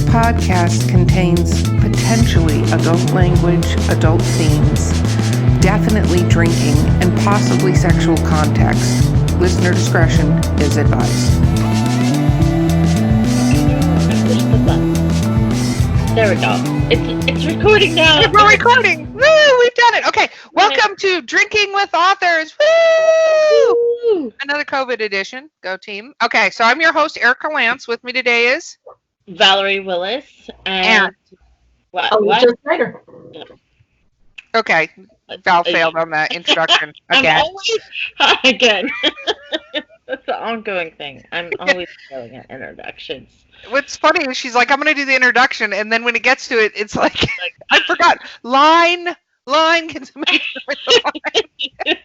podcast contains potentially adult language, adult themes, definitely drinking, and possibly sexual context. Listener discretion is advised. Push the button. There we go. It's recording now. We're recording. Woo! We've done it. Okay. Welcome to Drinking with Authors. Woo! Another COVID edition. Go team. Okay. So I'm your host, Erica Lance. With me today is Valerie Willis and what? Snyder. Okay. Val failed on that introduction again. I'm always again. That's an ongoing thing. I'm always failing at introductions. What's funny is she's like, I'm going to do the introduction, and then when it gets to it, it's like, I forgot. Line. Can somebody with the line?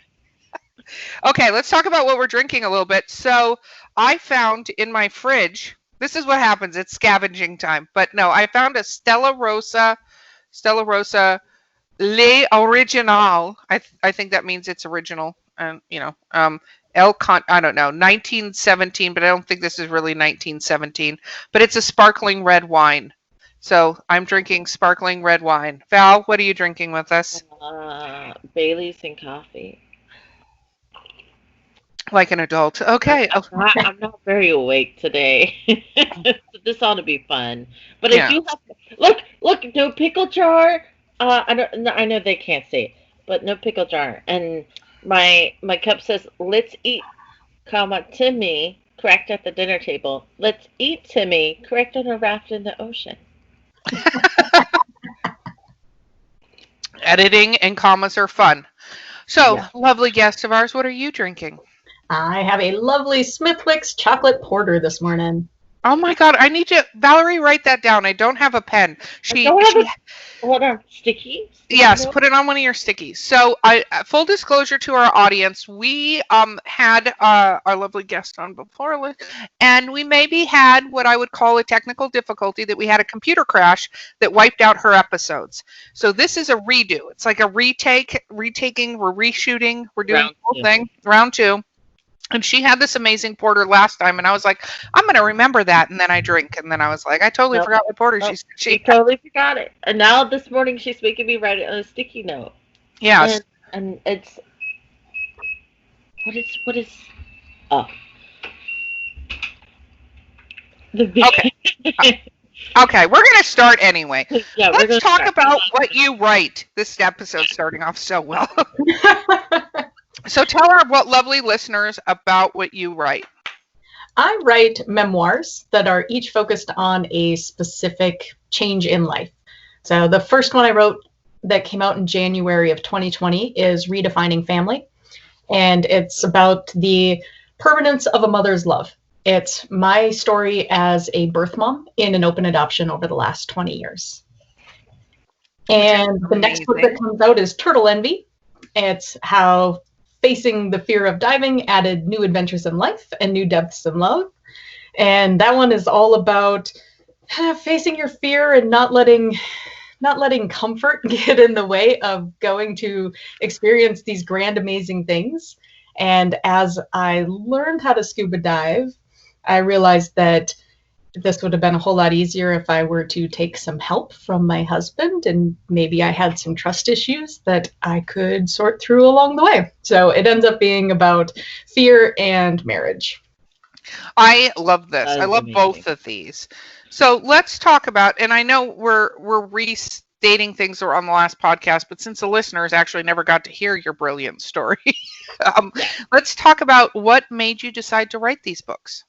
Okay, let's talk about what we're drinking a little bit. So I found in my fridge, this is what happens. It's scavenging time. But no, I found a Stella Rosa Le Original. I think that means it's original. I don't know, 1917, but I don't think this is really 1917. But it's a sparkling red wine. So I'm drinking sparkling red wine. Val, what are you drinking with us? Bailey's and coffee. Like an adult. Okay. I'm not very awake today. This ought to be fun. But I do have look, no pickle jar. I know they can't see it, but no pickle jar. And my cup says, "Let's eat, Timmy, cracked at the dinner table. Let's eat, Timmy, cracked on a raft in the ocean." Editing and commas are fun. So, lovely guest of ours, what are you drinking? I have a lovely Smithwick's chocolate porter this morning. Oh my God, I need you, Valerie, write that down. I don't have a pen. What are sticky? Yes, put it on one of your stickies. So, full disclosure to our audience, we had our lovely guest on before, and we maybe had what I would call a technical difficulty, that we had a computer crash that wiped out her episodes. So this is a redo. It's like a retaking, we're reshooting, we're doing the whole thing, round two. And she had this amazing porter last time, and I was like, I'm going to remember that, and then I drink. And then I was like, I totally forgot what porter she totally forgot it. And now this morning she's making me write it on a sticky note. Yes. And it's, what is, the Okay, we're going to start anyway. Yeah, let's talk about what you write. This episode's starting off so well. So tell our lovely listeners about what you write. I write memoirs that are each focused on a specific change in life. So the first one I wrote that came out in January of 2020 is Redefining Family. And it's about the permanence of a mother's love. It's my story as a birth mom in an open adoption over the last 20 years. And the next book that comes out is Turtle Envy. It's how facing the fear of diving added new adventures in life and new depths in love. And that one is all about facing your fear and not letting comfort get in the way of going to experience these grand, amazing things. And as I learned how to scuba dive, I realized that this would have been a whole lot easier if I were to take some help from my husband, and maybe I had some trust issues that I could sort through along the way. So it ends up being about fear and marriage. I love this. I love both of these. So let's talk about, and I know we're restating things that were on the last podcast, but since the listeners actually never got to hear your brilliant story, let's talk about what made you decide to write these books.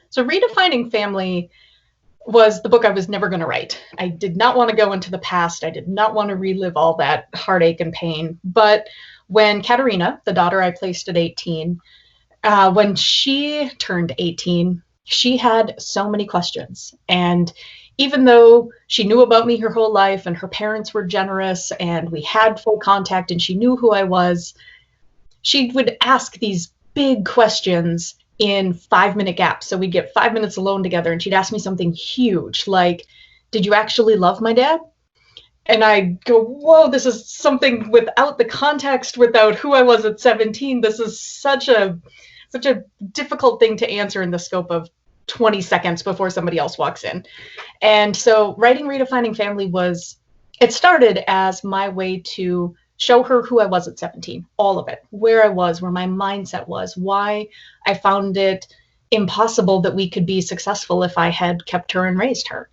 So Redefining Family was the book I was never going to write. I did not want to go into the past. I did not want to relive all that heartache and pain. But when Katerina, the daughter I placed at 18, when she turned 18, she had so many questions. And even though she knew about me her whole life and her parents were generous and we had full contact and she knew who I was, she would ask these big questions in 5-minute gaps. So we'd get 5 minutes alone together and she'd ask me something huge, like, did you actually love my dad? And I'd go, whoa, this is something without the context, without who I was at 17. This is such a difficult thing to answer in the scope of 20 seconds before somebody else walks in. And so writing Redefining Family it started as my way to show her who I was at 17, all of it, where I was, where my mindset was, why I found it impossible that we could be successful if I had kept her and raised her.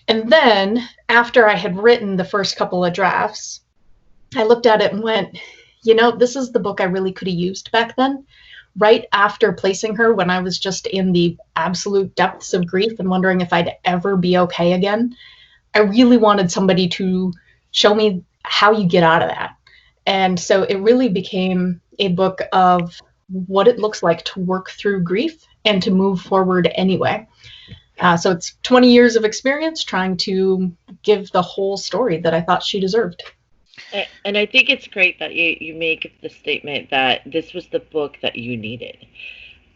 And then after I had written the first couple of drafts, I looked at it and went, this is the book I really could have used back then. Right after placing her, when I was just in the absolute depths of grief and wondering if I'd ever be okay again, I really wanted somebody to show me how you get out of that. And so it really became a book of what it looks like to work through grief and to move forward anyway. So it's 20 years of experience trying to give the whole story that I thought she deserved. And I think it's great that you make the statement that this was the book that you needed.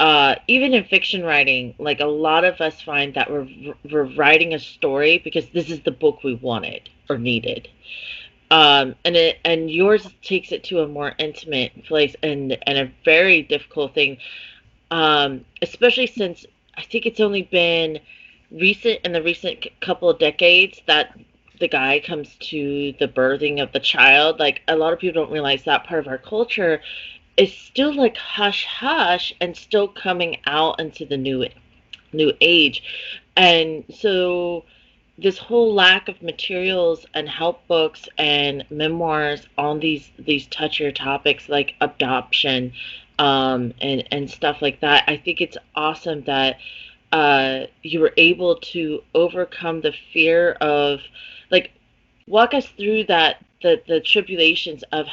Even in fiction writing, like a lot of us find that we're writing a story because this is the book we wanted or needed. And yours takes it to a more intimate place and a very difficult thing, especially since I think it's only been in the recent couple of decades that the guy comes to the birthing of the child. Like, a lot of people don't realize that part of our culture is still like hush hush and still coming out into the new age. And so this whole lack of materials and help books and memoirs on these touchier topics like adoption and stuff like that, I think it's awesome that you were able to overcome the fear of, like, walk us through that, the tribulations of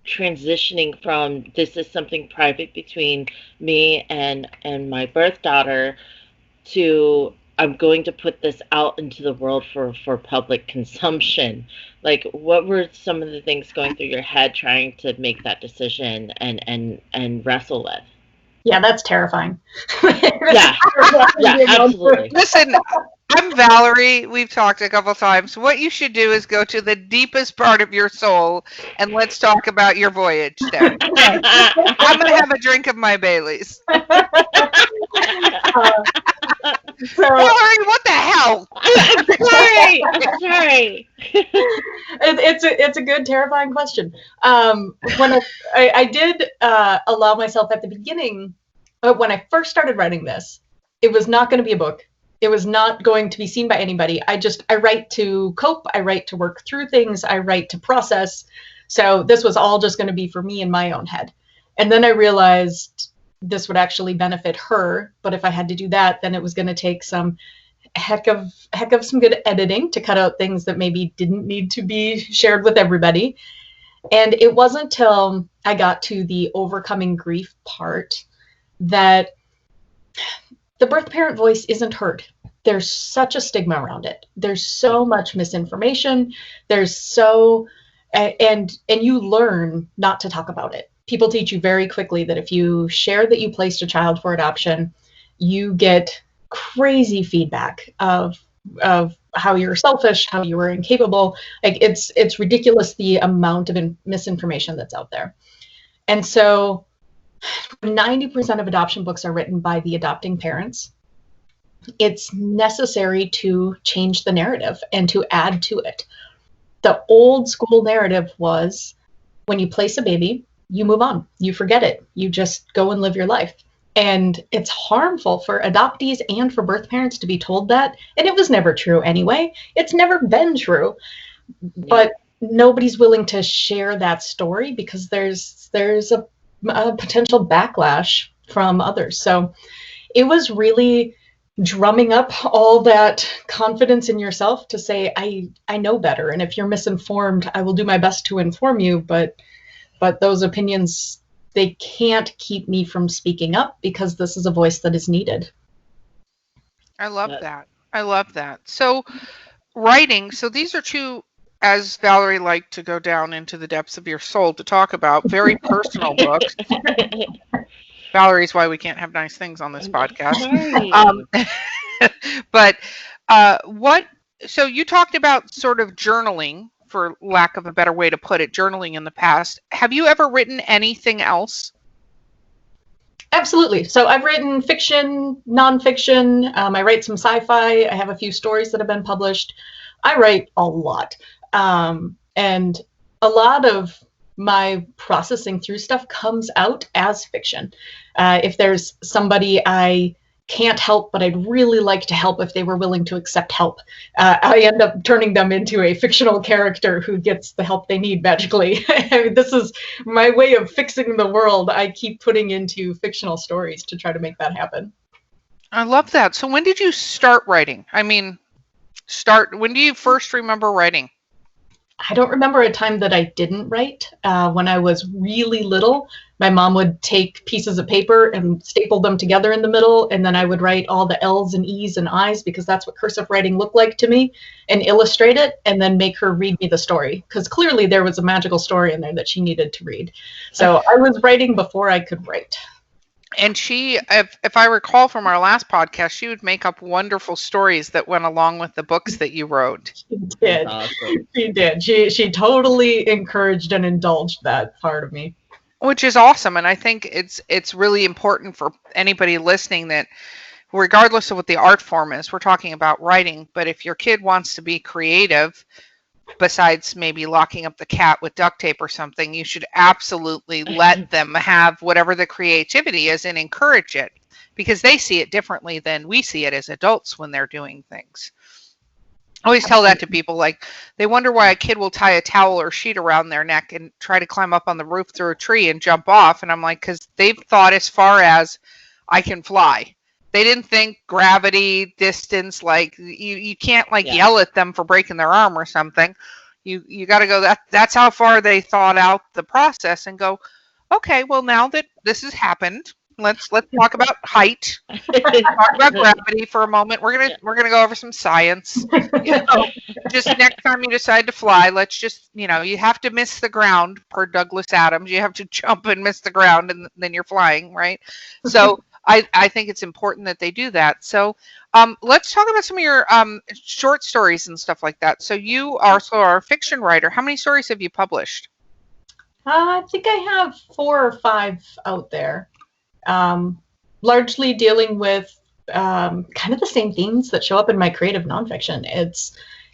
transitioning from this is something private between me and my birth daughter to I'm going to put this out into the world for public consumption. Like, what were some of the things going through your head trying to make that decision and wrestle with? Yeah, that's terrifying. Yeah, absolutely. Listen, I'm Valerie. We've talked a couple times. What you should do is go to the deepest part of your soul and let's talk about your voyage there. I'm going to have a drink of my Baileys. Valerie, what the hell? Sorry. It's a good, terrifying question. When I did allow myself at the beginning, when I first started writing this, it was not going to be a book. It was not going to be seen by anybody. I write to cope. I write to work through things. I write to process. So this was all just going to be for me in my own head. And then I realized this would actually benefit her. But if I had to do that, then it was going to take some heck of some good editing to cut out things that maybe didn't need to be shared with everybody. And it wasn't until I got to the overcoming grief part that the birth parent voice isn't heard. There's such a stigma around it. There's so much misinformation. And you learn not to talk about it. People teach you very quickly that if you share that you placed a child for adoption, you get crazy feedback of how you're selfish, how you were incapable. Like, it's ridiculous the amount of misinformation that's out there. And so 90% of adoption books are written by the adopting parents. It's necessary to change the narrative and to add to it. The old school narrative was, when you place a baby, you move on, you forget it, you just go and live your life. And it's harmful for adoptees and for birth parents to be told that. And it was never true anyway. It's never been true. Yeah. But nobody's willing to share that story because there's a potential backlash from others. So it was really drumming up all that confidence in yourself to say, I know better. And if you're misinformed, I will do my best to inform you. But those opinions, they can't keep me from speaking up because this is a voice that is needed. I love that. So writing, so these are two, as Valerie liked to go down into the depths of your soul to talk about, very personal books. Valerie's why we can't have nice things on this podcast. But so you talked about sort of journaling, for lack of a better way to put it, journaling in the past. Have you ever written anything else? Absolutely. So I've written fiction, nonfiction. I write some sci-fi. I have a few stories that have been published. I write a lot. And a lot of my processing through stuff comes out as fiction. If there's somebody I can't help, but I'd really like to help if they were willing to accept help, I end up turning them into a fictional character who gets the help they need magically. I mean, this is my way of fixing the world. I keep putting into fictional stories to try to make that happen. I love that. So when did you start writing? I mean, when do you first remember writing? I don't remember a time that I didn't write. When I was really little, my mom would take pieces of paper and staple them together in the middle, and then I would write all the L's and E's and I's, because that's what cursive writing looked like to me, and illustrate it, and then make her read me the story, because clearly there was a magical story in there that she needed to read. So I was writing before I could write. And she, if I recall from our last podcast, she would make up wonderful stories that went along with the books that you wrote. She did. Awesome. She did. She totally encouraged and indulged that part of me. Which is awesome. And I think it's really important for anybody listening that regardless of what the art form is, we're talking about writing, but if your kid wants to be creative, besides maybe locking up the cat with duct tape or something, you should absolutely let them have whatever the creativity is and encourage it, because they see it differently than we see it as adults when they're doing things. I always tell that to people, like, they wonder why a kid will tie a towel or sheet around their neck and try to climb up on the roof through a tree and jump off. And I'm like, because they've thought as far as I can fly. They didn't think gravity, distance, like you can't yell at them for breaking their arm or something. You got to go, that's how far they thought out the process and go, okay, well, now that this has happened, let's talk about height. Talk about gravity for a moment. We're gonna go over some science. Just next time you decide to fly, let's just, you have to miss the ground per Douglas Adams. You have to jump and miss the ground, and then you're flying, right? So I think it's important that they do that. So let's talk about some of your short stories and stuff like that. So you also are a fiction writer. How many stories have you published? I think I have 4 or 5 out there. Largely dealing with kind of the same themes that show up in my creative nonfiction.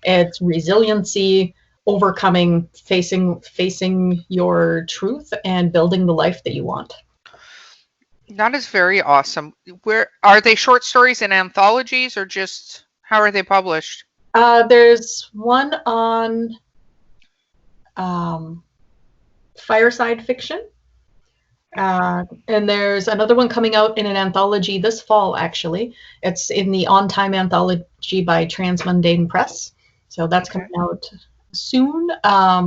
It's resiliency, overcoming, facing your truth, and building the life that you want. That is very awesome. Where are they? Short stories in anthologies, or just how are they published? There's one on fireside fiction. And there's another one coming out in an anthology this fall, actually. It's in the On Time anthology by Transmundane Press. So that's coming out soon. I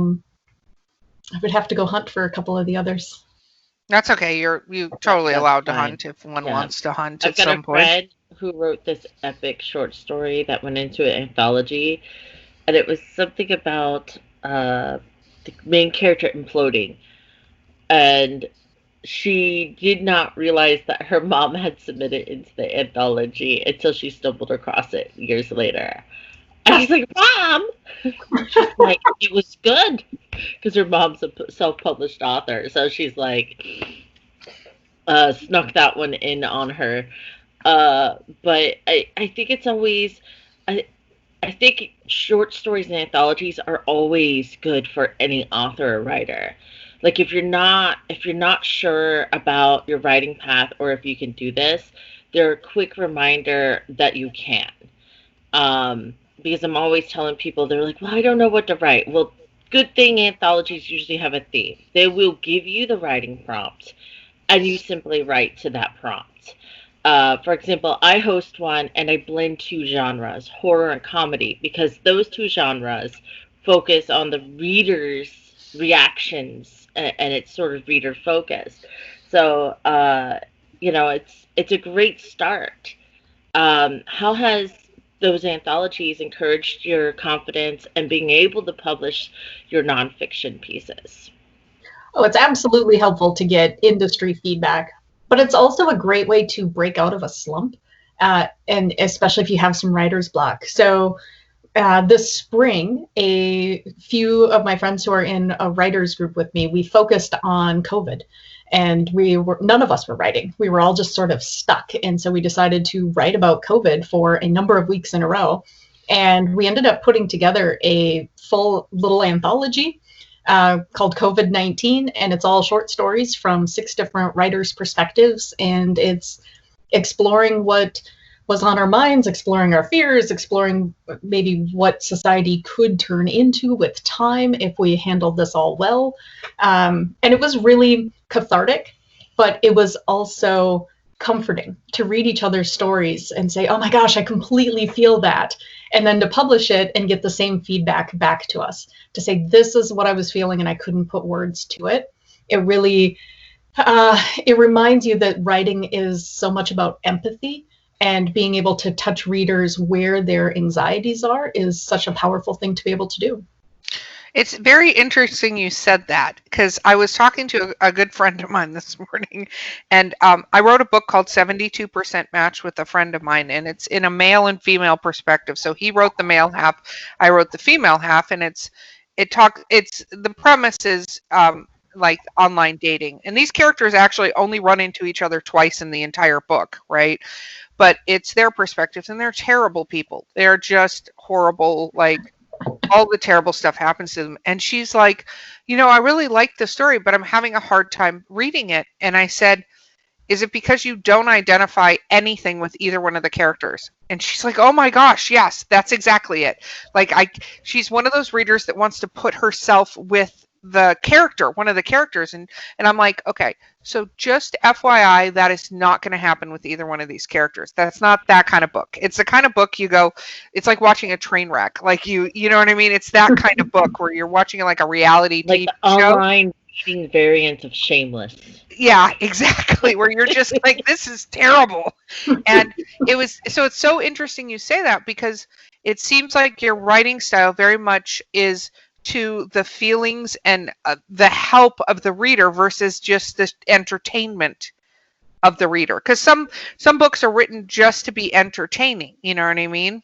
would have to go hunt for a couple of the others. That's okay. You're totally allowed to hunt if one wants to hunt at some point. I've got a friend who wrote this epic short story that went into an anthology, and it was something about the main character imploding. And she did not realize that her mom had submitted into the anthology until she stumbled across it years later. And she's like, Mom! She's like, it was good. Because her mom's a self-published author. So she's like, snuck that one in on her. But I think it's always... I think short stories and anthologies are always good for any author or writer. Like if you're not sure about your writing path or if you can do this, they're a quick reminder that you can. Because I'm always telling people, they're like, well, I don't know what to write. Well, good thing anthologies usually have a theme. They will give you the writing prompt and you simply write to that prompt. For example, I host one and I blend 2 genres, horror and comedy, because those 2 genres focus on the reader's reactions and it's sort of reader focused. So, it's a great start. How has those anthologies encouraged your confidence and being able to publish your nonfiction pieces? Oh, it's absolutely helpful to get industry feedback, but it's also a great way to break out of a slump, and especially if you have some writer's block. So this spring, a few of my friends who are in a writer's group with me, we focused on COVID. and none of us were writing. We were all just sort of stuck. And so we decided to write about COVID for a number of weeks in a row. And we ended up putting together a full little anthology called COVID-19. And it's all short stories from 6 different writers' perspectives. And it's exploring what was on our minds, exploring our fears, exploring maybe what society could turn into with time if we handled this all well. And it was really cathartic, but it was also comforting to read each other's stories and say, oh my gosh, I completely feel that. And then to publish it and get the same feedback back to us, to say, this is what I was feeling and I couldn't put words to it. It really, it reminds you that writing is so much about empathy, and being able to touch readers where their anxieties are is such a powerful thing to be able to do. It's very interesting you said that, because I was talking to a good friend of mine this morning, and I wrote a book called 72% Match with a friend of mine, and it's in a male and female perspective. So he wrote the male half, I wrote the female half, and the premise is like online dating, and these characters actually only run into each other twice in the entire book, right? But it's their perspectives, and they're terrible people. They're just horrible, like all the terrible stuff happens to them. And she's like, I really like the story, but I'm having a hard time reading it. And I said, is it because you don't identify anything with either one of the characters? And she's like, oh my gosh, yes, that's exactly it. Like she's one of those readers that wants to put herself with the character, one of the characters. And I'm like, okay, so just FYI, that is not going to happen with either one of these characters. That's not that kind of book. It's the kind of book you go, it's like watching a train wreck. Like you know what I mean? It's that kind of book where you're watching like a reality like TV the show. Online reading variant of Shameless. Yeah, exactly. Where you're just like, this is terrible. And it's so interesting you say that, because it seems like your writing style very much is to the feelings and the help of the reader versus just the entertainment of the reader. Because some books are written just to be entertaining. You know what I mean?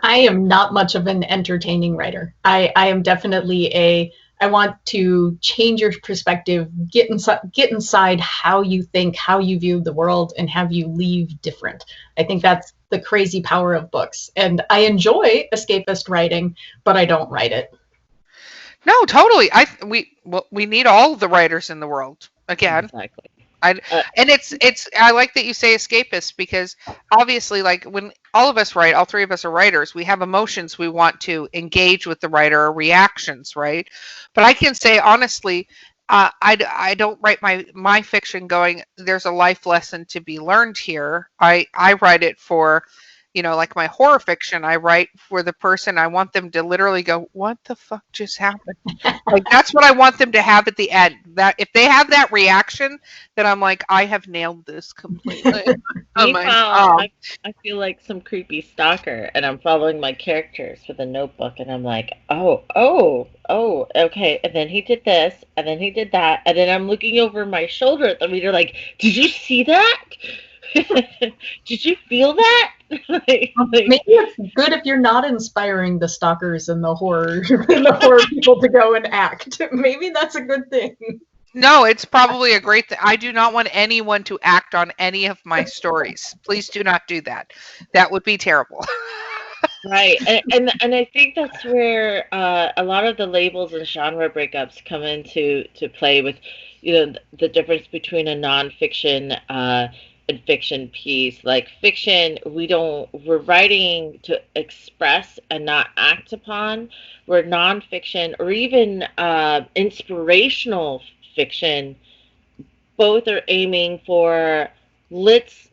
I am not much of an entertaining writer. I am definitely I want to change your perspective, get inside how you think, how you view the world, and have you leave different. I think that's the crazy power of books. And I enjoy escapist writing, but I don't write it. No, totally. We need all the writers in the world. Again, Exactly. and it's I like that you say escapist, because obviously, like when all of us write, all 3 of us are writers, we have emotions we want to engage with the writer, or reactions, right? But I can say honestly, I don't write my fiction going, there's a life lesson to be learned here. I write it for, like my horror fiction, I write for the person. I want them to literally go, what the fuck just happened? Like that's what I want them to have at the end. That if they have that reaction, then I'm like, I have nailed this completely. Meanwhile, I feel like some creepy stalker, and I'm following my characters with a notebook, and I'm like, oh, okay. And then he did this, and then he did that, and then I'm looking over my shoulder at the reader, like, did you see that? Did you feel that? Maybe it's good if you're not inspiring the stalkers and the horror people to go and act. Maybe that's a good thing. No, it's probably a great thing. I do not want anyone to act on any of my stories. Please do not do that. That would be terrible. Right, and I think that's where a lot of the labels and genre breakups come into play with, the difference between a nonfiction and fiction piece. Like fiction, we're writing to express and not act upon. Where nonfiction or even inspirational fiction, both are aiming for let's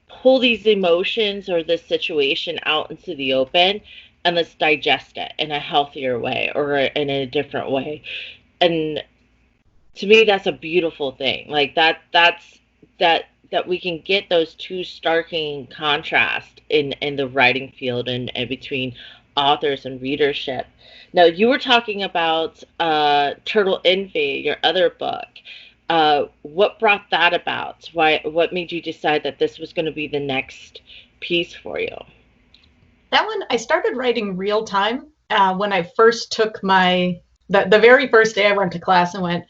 pull these emotions or this situation out into the open, and let's digest it in a healthier way or in a different way. And to me, that's a beautiful thing. Like that we can get those two starking contrast in the writing field and between authors and readership. Now, you were talking about Turtle Envy, your other book. What brought that about? What made you decide that this was going to be the next piece for you? That one, I started writing real time when I first took the very first day I went to class and went,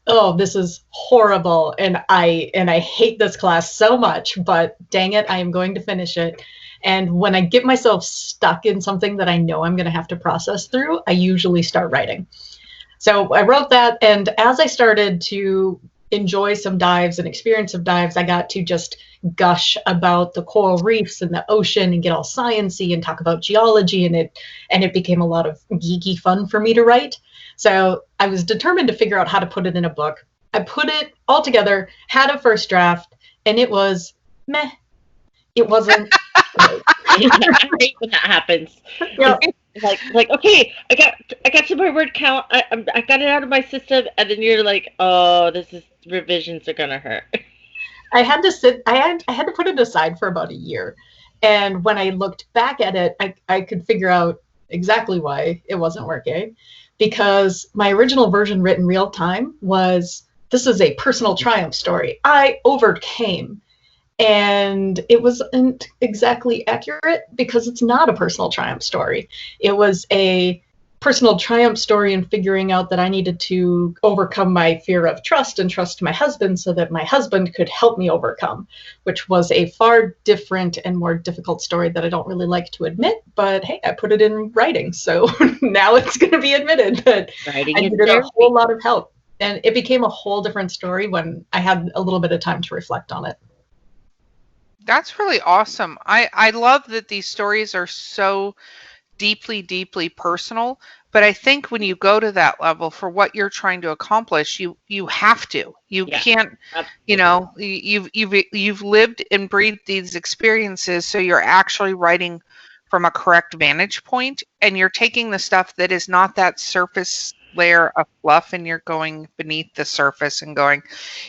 oh, this is horrible, and I hate this class so much, but dang it, I am going to finish it. And when I get myself stuck in something that I know I'm going to have to process through, I usually start writing. So I wrote that, and as I started to enjoy some dives and experience some dives, I got to just gush about the coral reefs and the ocean and get all sciencey and talk about geology, and it became a lot of geeky fun for me to write. So I was determined to figure out how to put it in a book. I put it all together, had a first draft, and it was meh. It wasn't. I hate when that happens. Yeah. Like okay, I got to my word count. I got it out of my system, and then you're like, oh, revisions are gonna hurt. I had to put it aside for about a year, and when I looked back at it, I could figure out exactly why it wasn't working, because my original version written real time this is a personal triumph story. I overcame. And it wasn't exactly accurate because it's not a personal triumph story. It was a personal triumph story in figuring out that I needed to overcome my fear of trust and trust my husband so that my husband could help me overcome, which was a far different and more difficult story that I don't really like to admit. But hey, I put it in writing, so now it's going to be admitted that Writing I needed a whole lot of help. And it became a whole different story when I had a little bit of time to reflect on it. That's really awesome. I love that these stories are so deeply, deeply personal. But I think when you go to that level for what you're trying to accomplish, you have to. You can't, you know, you've lived and breathed these experiences, so you're actually writing from a correct vantage point, and you're taking the stuff that is not that surface layer of fluff, and you're going beneath the surface and going,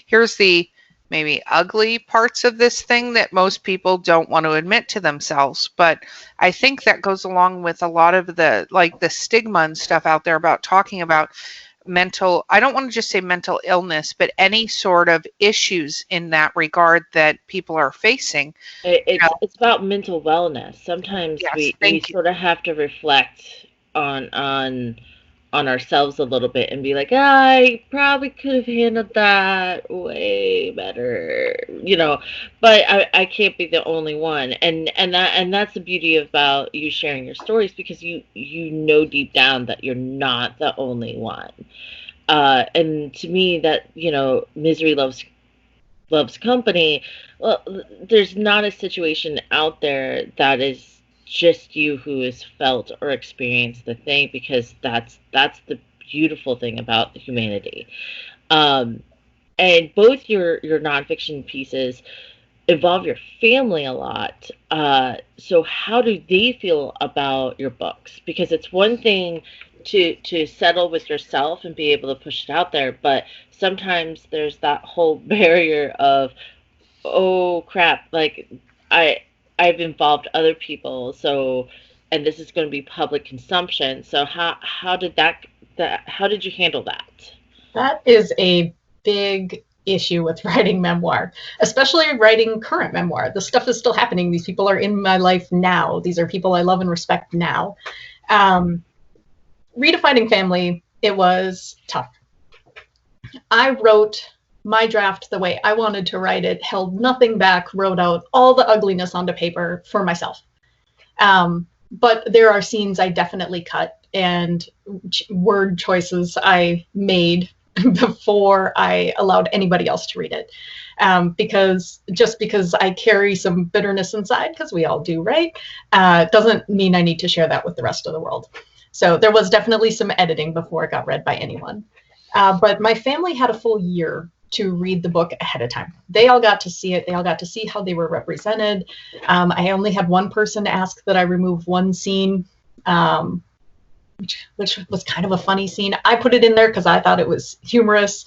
here's the maybe ugly parts of this thing that most people don't want to admit to themselves. But I think that goes along with a lot of the stigma and stuff out there about talking about I don't want to just say mental illness, but any sort of issues in that regard that people are facing. It's about mental wellness. Sometimes we sort of have to reflect on ourselves a little bit and be like, I probably could have handled that way better, you know, but I can't be the only one. And that's the beauty about you sharing your stories, because you know deep down that you're not the only one. And to me, that, you know, misery loves company. Well, there's not a situation out there that is just you who has felt or experienced the thing, because that's the beautiful thing about humanity. And both your nonfiction pieces involve your family a lot. So how do they feel about your books? Because it's one thing to settle with yourself and be able to push it out there, but sometimes there's that whole barrier of, oh crap, like I've involved other people, so, and this is going to be public consumption. So how did you handle that? That is a big issue with writing memoir, especially writing current memoir. The stuff is still happening. These people are in my life now. These are people I love and respect now. Redefining family, it was tough. I wrote my draft the way I wanted to write it, held nothing back, wrote out all the ugliness onto paper for myself. But there are scenes I definitely cut and word choices I made before I allowed anybody else to read it. Because I carry some bitterness inside, because we all do, right? Doesn't mean I need to share that with the rest of the world. So there was definitely some editing before it got read by anyone. But my family had a full year to read the book ahead of time. They all got to see it. They all got to see how they were represented. I only had one person ask that I remove one scene, which was kind of a funny scene. I put it in there because I thought it was humorous.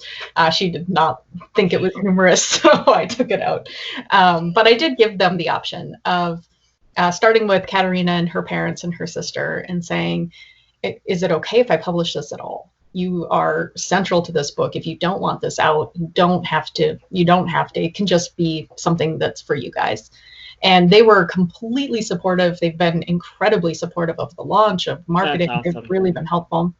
She did not think it was humorous, so I took it out. But I did give them the option of starting with Katerina and her parents and her sister and saying, is it okay if I publish this at all? You are central to this book. If you don't want this out, you don't have to. It can just be something that's for you guys. And they were completely supportive. They've been incredibly supportive of the launch, of marketing. Awesome. They've really been helpful.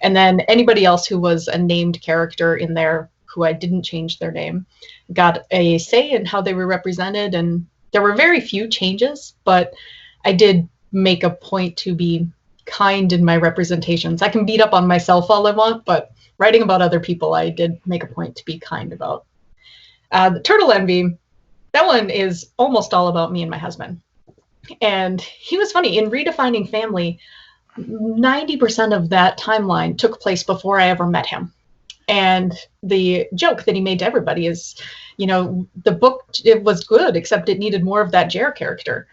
And then anybody else who was a named character in there who I didn't change their name got a say in how they were represented. And there were very few changes, but I did make a point to be kind in my representations. I can beat up on myself all I want, but writing about other people, I did make a point to be kind about. The Turtle Envy, that one is almost all about me and my husband. And he was funny. In Redefining Family, 90% of that timeline took place before I ever met him. And the joke that he made to everybody is, the book, it was good, except it needed more of that Jer character.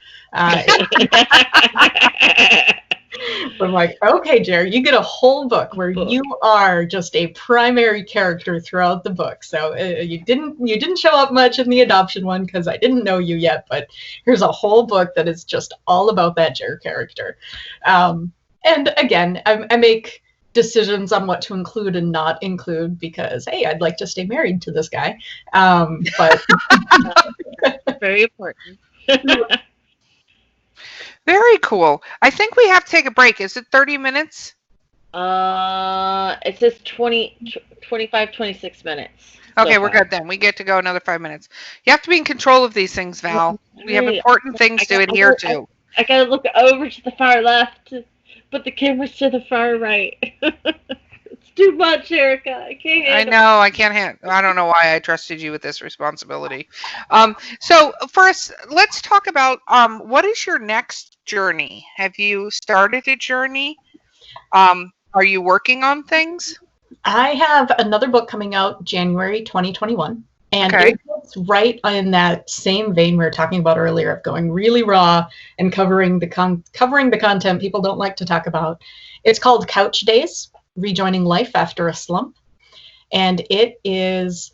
I'm like, okay, Jer, you get a whole book where you are just a primary character throughout the book. So you didn't show up much in the adoption one because I didn't know you yet, but here's a whole book that is just all about that Jer character. And again, I make decisions on what to include and not include because, hey, I'd like to stay married to this guy. But very important. Very cool. I think we have to take a break. Is it 30 minutes? It says 25, 26 minutes. Okay, we're good then. We get to go another 5 minutes. You have to be in control of these things, Val. We have important things to adhere to. I gotta look over to the far left, but the camera's to the far right. It's too much, Erica. I can't handle it. I can't I don't know why I trusted you with this responsibility. So first, let's talk about what is your next journey? Have you started a journey? Are you working on things? I have another book coming out January 2021. And it's right in that same vein we were talking about earlier of going really raw and covering the content people don't like to talk about. It's called Couch Days, Rejoining Life After a Slump. And it is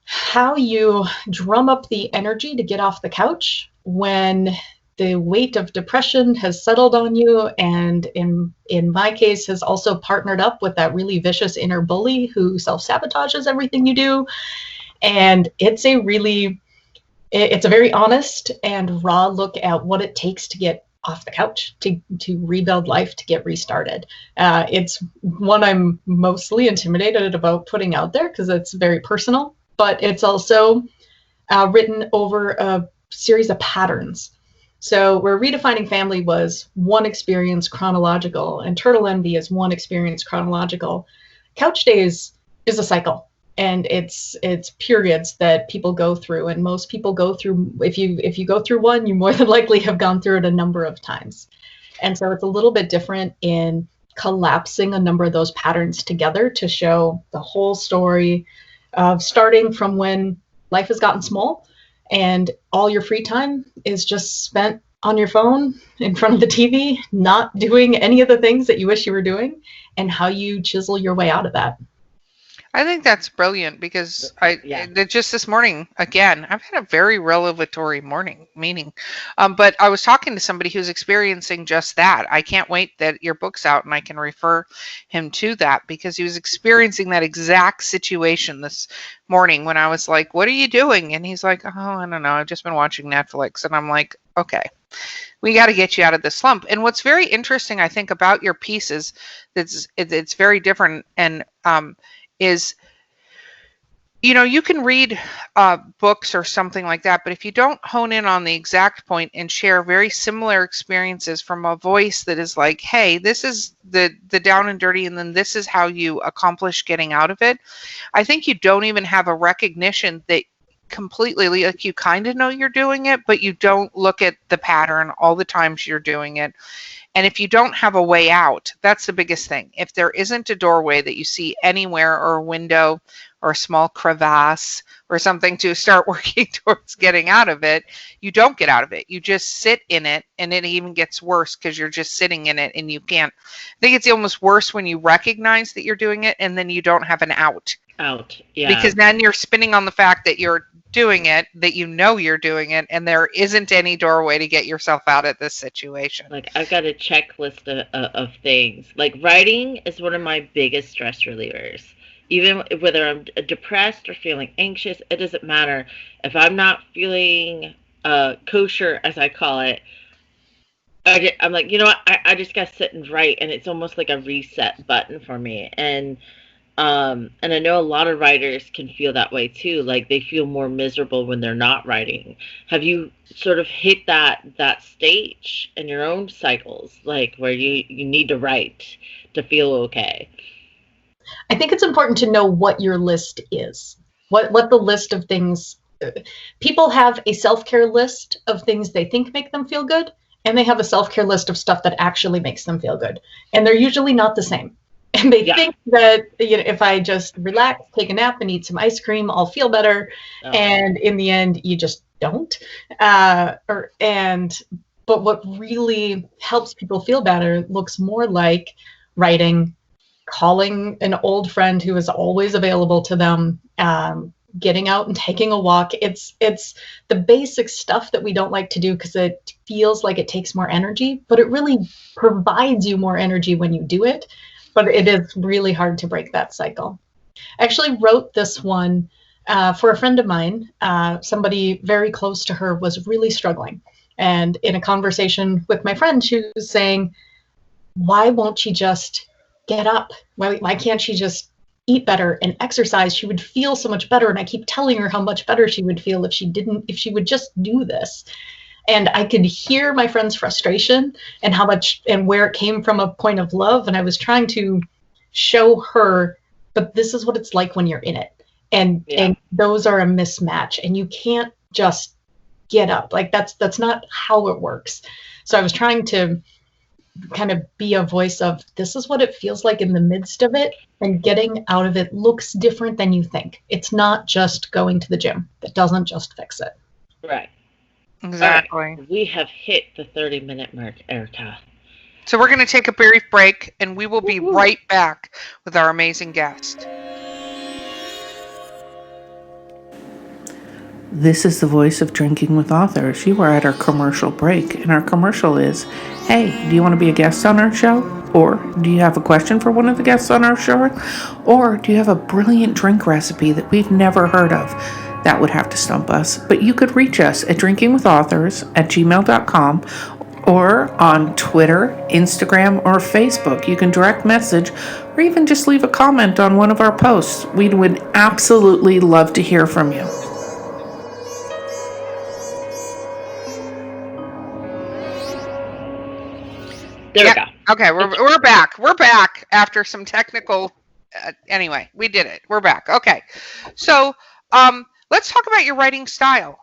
how you drum up the energy to get off the couch when the weight of depression has settled on you, and in my case has also partnered up with that really vicious inner bully who self-sabotages everything you do. And it's a very honest and raw look at what it takes to get off the couch, to rebuild life, to get restarted. It's one I'm mostly intimidated about putting out there because it's very personal, but it's also written over a series of patterns. So where Redefining Family was one experience chronological and Turtle Envy is one experience chronological, Couch Days is a cycle. And it's periods that people go through, and most people go through. If you go through one, you more than likely have gone through it a number of times. And so it's a little bit different in collapsing a number of those patterns together to show the whole story of starting from when life has gotten small and all your free time is just spent on your phone in front of the TV, not doing any of the things that you wish you were doing, and how you chisel your way out of that. I think that's brilliant because just this morning, again, I've had a very revelatory meeting. But I was talking to somebody who's experiencing just that. I can't wait that your book's out and I can refer him to that because he was experiencing that exact situation this morning when I was like, what are you doing? And he's like, oh, I don't know. I've just been watching Netflix. And I'm like, okay, we got to get you out of this slump. And what's very interesting, I think, about your pieces, it's very different and is, you can read books or something like that, but if you don't hone in on the exact point and share very similar experiences from a voice that is like, hey, this is the down and dirty, and then this is how you accomplish getting out of it, I think you don't even have a recognition that completely, like, you kind of know you're doing it, but you don't look at the pattern all the times you're doing it. And if you don't have a way out, that's the biggest thing. If there isn't a doorway that you see anywhere, or a window or a small crevasse or something to start working towards getting out of it, you don't get out of it. You just sit in it, and it even gets worse because you're just sitting in it and you can't. I think it's almost worse when you recognize that you're doing it and then you don't have an out. Yeah. Because then you're spinning on the fact that you're doing it, that you're doing it, and there isn't any doorway to get yourself out of this situation. Like, I've got a checklist of things. Like, writing is one of my biggest stress relievers. Even whether I'm depressed or feeling anxious, it doesn't matter. If I'm not feeling kosher, as I call it, I'm like, you know what? I just got to sit and write, and it's almost like a reset button for me. And I know a lot of writers can feel that way too. Like they feel more miserable when they're not writing. Have you sort of hit that stage in your own cycles, like where you need to write to feel okay? I think it's important to know what your list is. What the list of things. People have a self-care list of things they think make them feel good, and they have a self-care list of stuff that actually makes them feel good. And they're usually not the same. And they think that, you know, if I just relax, take a nap, and eat some ice cream, I'll feel better. Oh. And in the end, you just don't. But what really helps people feel better looks more like writing, calling an old friend who is always available to them, getting out and taking a walk. It's the basic stuff that we don't like to do because it feels like it takes more energy, but it really provides you more energy when you do it. But it is really hard to break that cycle. I actually wrote this one for a friend of mine. Somebody very close to her was really struggling. And in a conversation with my friend, she was saying, why won't she just get up? Why can't she just eat better and exercise? She would feel so much better. And I keep telling her how much better she would feel if she would just do this. And I could hear my friend's frustration and how much and where it came from a point of love. And I was trying to show her, but this is what it's like when you're in it. And those are a mismatch. And you can't just get up. Like that's not how it works. So I was trying to kind of be a voice of, this is what it feels like in the midst of it, and getting out of it looks different than you think. It's not just going to the gym. That doesn't just fix it. Right. Exactly. Right. We have hit the 30-minute mark, Erica. So we're going to take a brief break, and we will be right back with our amazing guest. This is the voice of Drinking with Authors. You are at our commercial break, and our commercial is, hey, do you want to be a guest on our show? Or do you have a question for one of the guests on our show? Or do you have a brilliant drink recipe that we've never heard of? That would have to stump us. But you could reach us at drinkingwithauthors@gmail.com or on Twitter, Instagram, or Facebook. You can direct message or even just leave a comment on one of our posts. We would absolutely love to hear from you. There we go. Okay, we're back. We're back after some technical. Anyway, we did it. We're back. Okay, so let's talk about your writing style.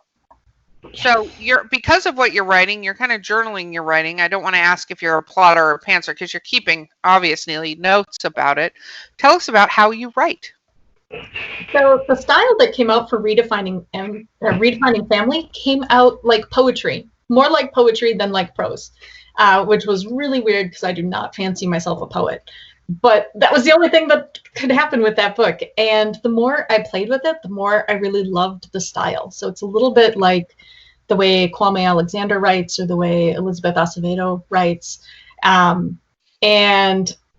So because of what you're writing, you're kind of journaling your writing. I don't want to ask if you're a plotter or a pantser because you're keeping obviously notes about it. Tell us about how you write. So the style that came out for Redefining Family came out like poetry, more like poetry than like prose, which was really weird because I do not fancy myself a poet. But that was the only thing that could happen with that book. And the more I played with it, the more I really loved the style. So it's a little bit like the way Kwame Alexander writes or the way Elizabeth Acevedo writes. And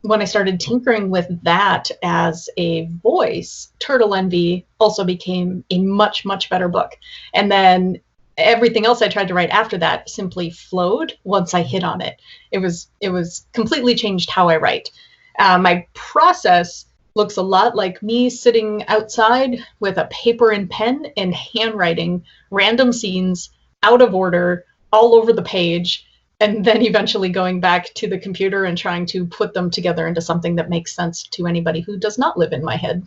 when I started tinkering with that as a voice, Turtle Envy also became a much, much better book. And then everything else I tried to write after that simply flowed once I hit on it. It was completely changed how I write. My process looks a lot like me sitting outside with a paper and pen and handwriting random scenes out of order all over the page, and then eventually going back to the computer and trying to put them together into something that makes sense to anybody who does not live in my head.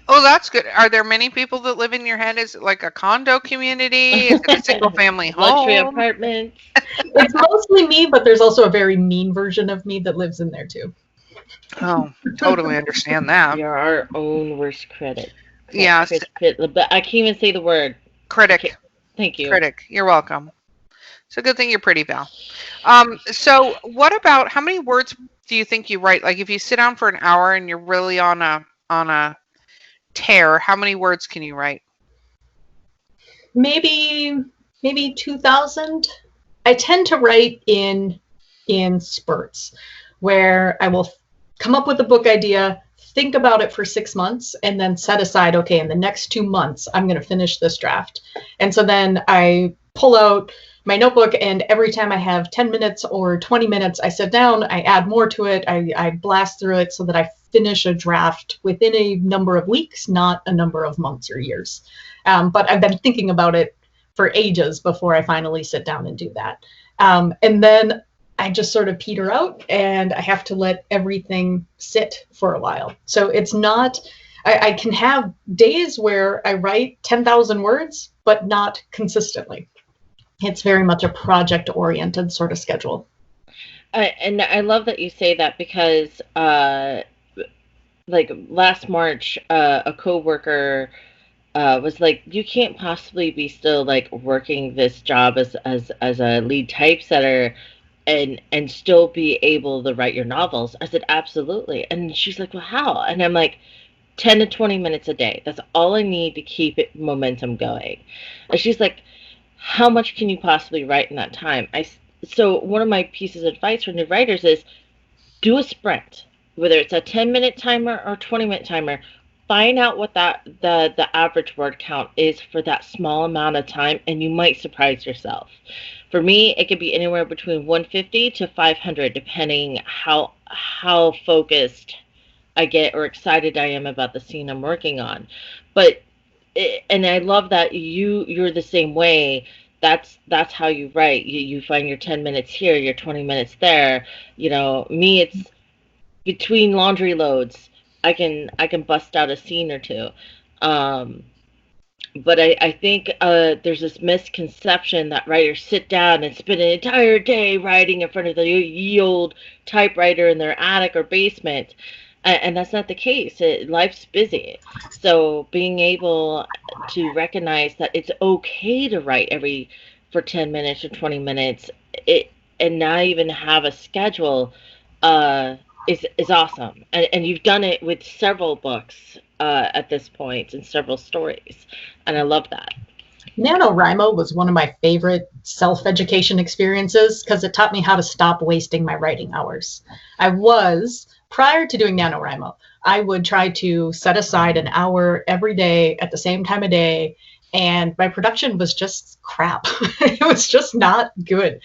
Oh, that's good. Are there many people that live in your head? Is it like a condo community? Is it a single family home? Luxury apartment? It's mostly me, but there's also a very mean version of me that lives in there too. Oh, totally understand that. You're our own worst critic. Yes. I can't even say the word. Critic. Thank you. Critic. You're welcome. It's a good thing you're pretty, Val. So what about, how many words do you think you write? Like if you sit down for an hour and you're really on a tear, how many words can you write? Maybe 2,000. I tend to write in spurts where I will come up with a book idea, think about it for 6 months, and then set aside, okay, in the next 2 months, I'm going to finish this draft. And so then I pull out my notebook, and every time I have 10 minutes or 20 minutes, I sit down, I add more to it, I blast through it so that I finish a draft within a number of weeks, not a number of months or years. But I've been thinking about it for ages before I finally sit down and do that. And then I just sort of peter out, and I have to let everything sit for a while. So it's not, I can have days where I write 10,000 words, but not consistently. It's very much a project-oriented sort of schedule. And I love that you say that, because like last March, a coworker was like, "You can't possibly be still like working this job as a lead typesetter and still be able to write your novels." I said, "Absolutely." And she's like, "Well, how?" And I'm like, 10 to 20 minutes a day. That's all I need to keep it momentum going. And she's like, "How much can you possibly write in that time?" So one of my pieces of advice for new writers is do a sprint, whether it's a 10-minute timer or 20-minute timer. Find out what the average word count is for that small amount of time, and you might surprise yourself. For me, it could be anywhere between 150 to 500, depending how focused I get or excited I am about the scene I'm working on. And I love that you're the same way. That's how you write. You find your 10 minutes here, your 20 minutes there. Me, it's between laundry loads. I can bust out a scene or two. But I think there's this misconception that writers sit down and spend an entire day writing in front of the ye old typewriter in their attic or basement. And that's not the case. Life's busy. So being able to recognize that it's okay to write for 10 minutes or 20 minutes, and not even have a schedule, is awesome. And you've done it with several books at this point, and several stories. And I love that. NaNoWriMo was one of my favorite self-education experiences because it taught me how to stop wasting my writing hours. Prior to doing NaNoWriMo, I would try to set aside an hour every day at the same time of day, and my production was just crap. It was just not good,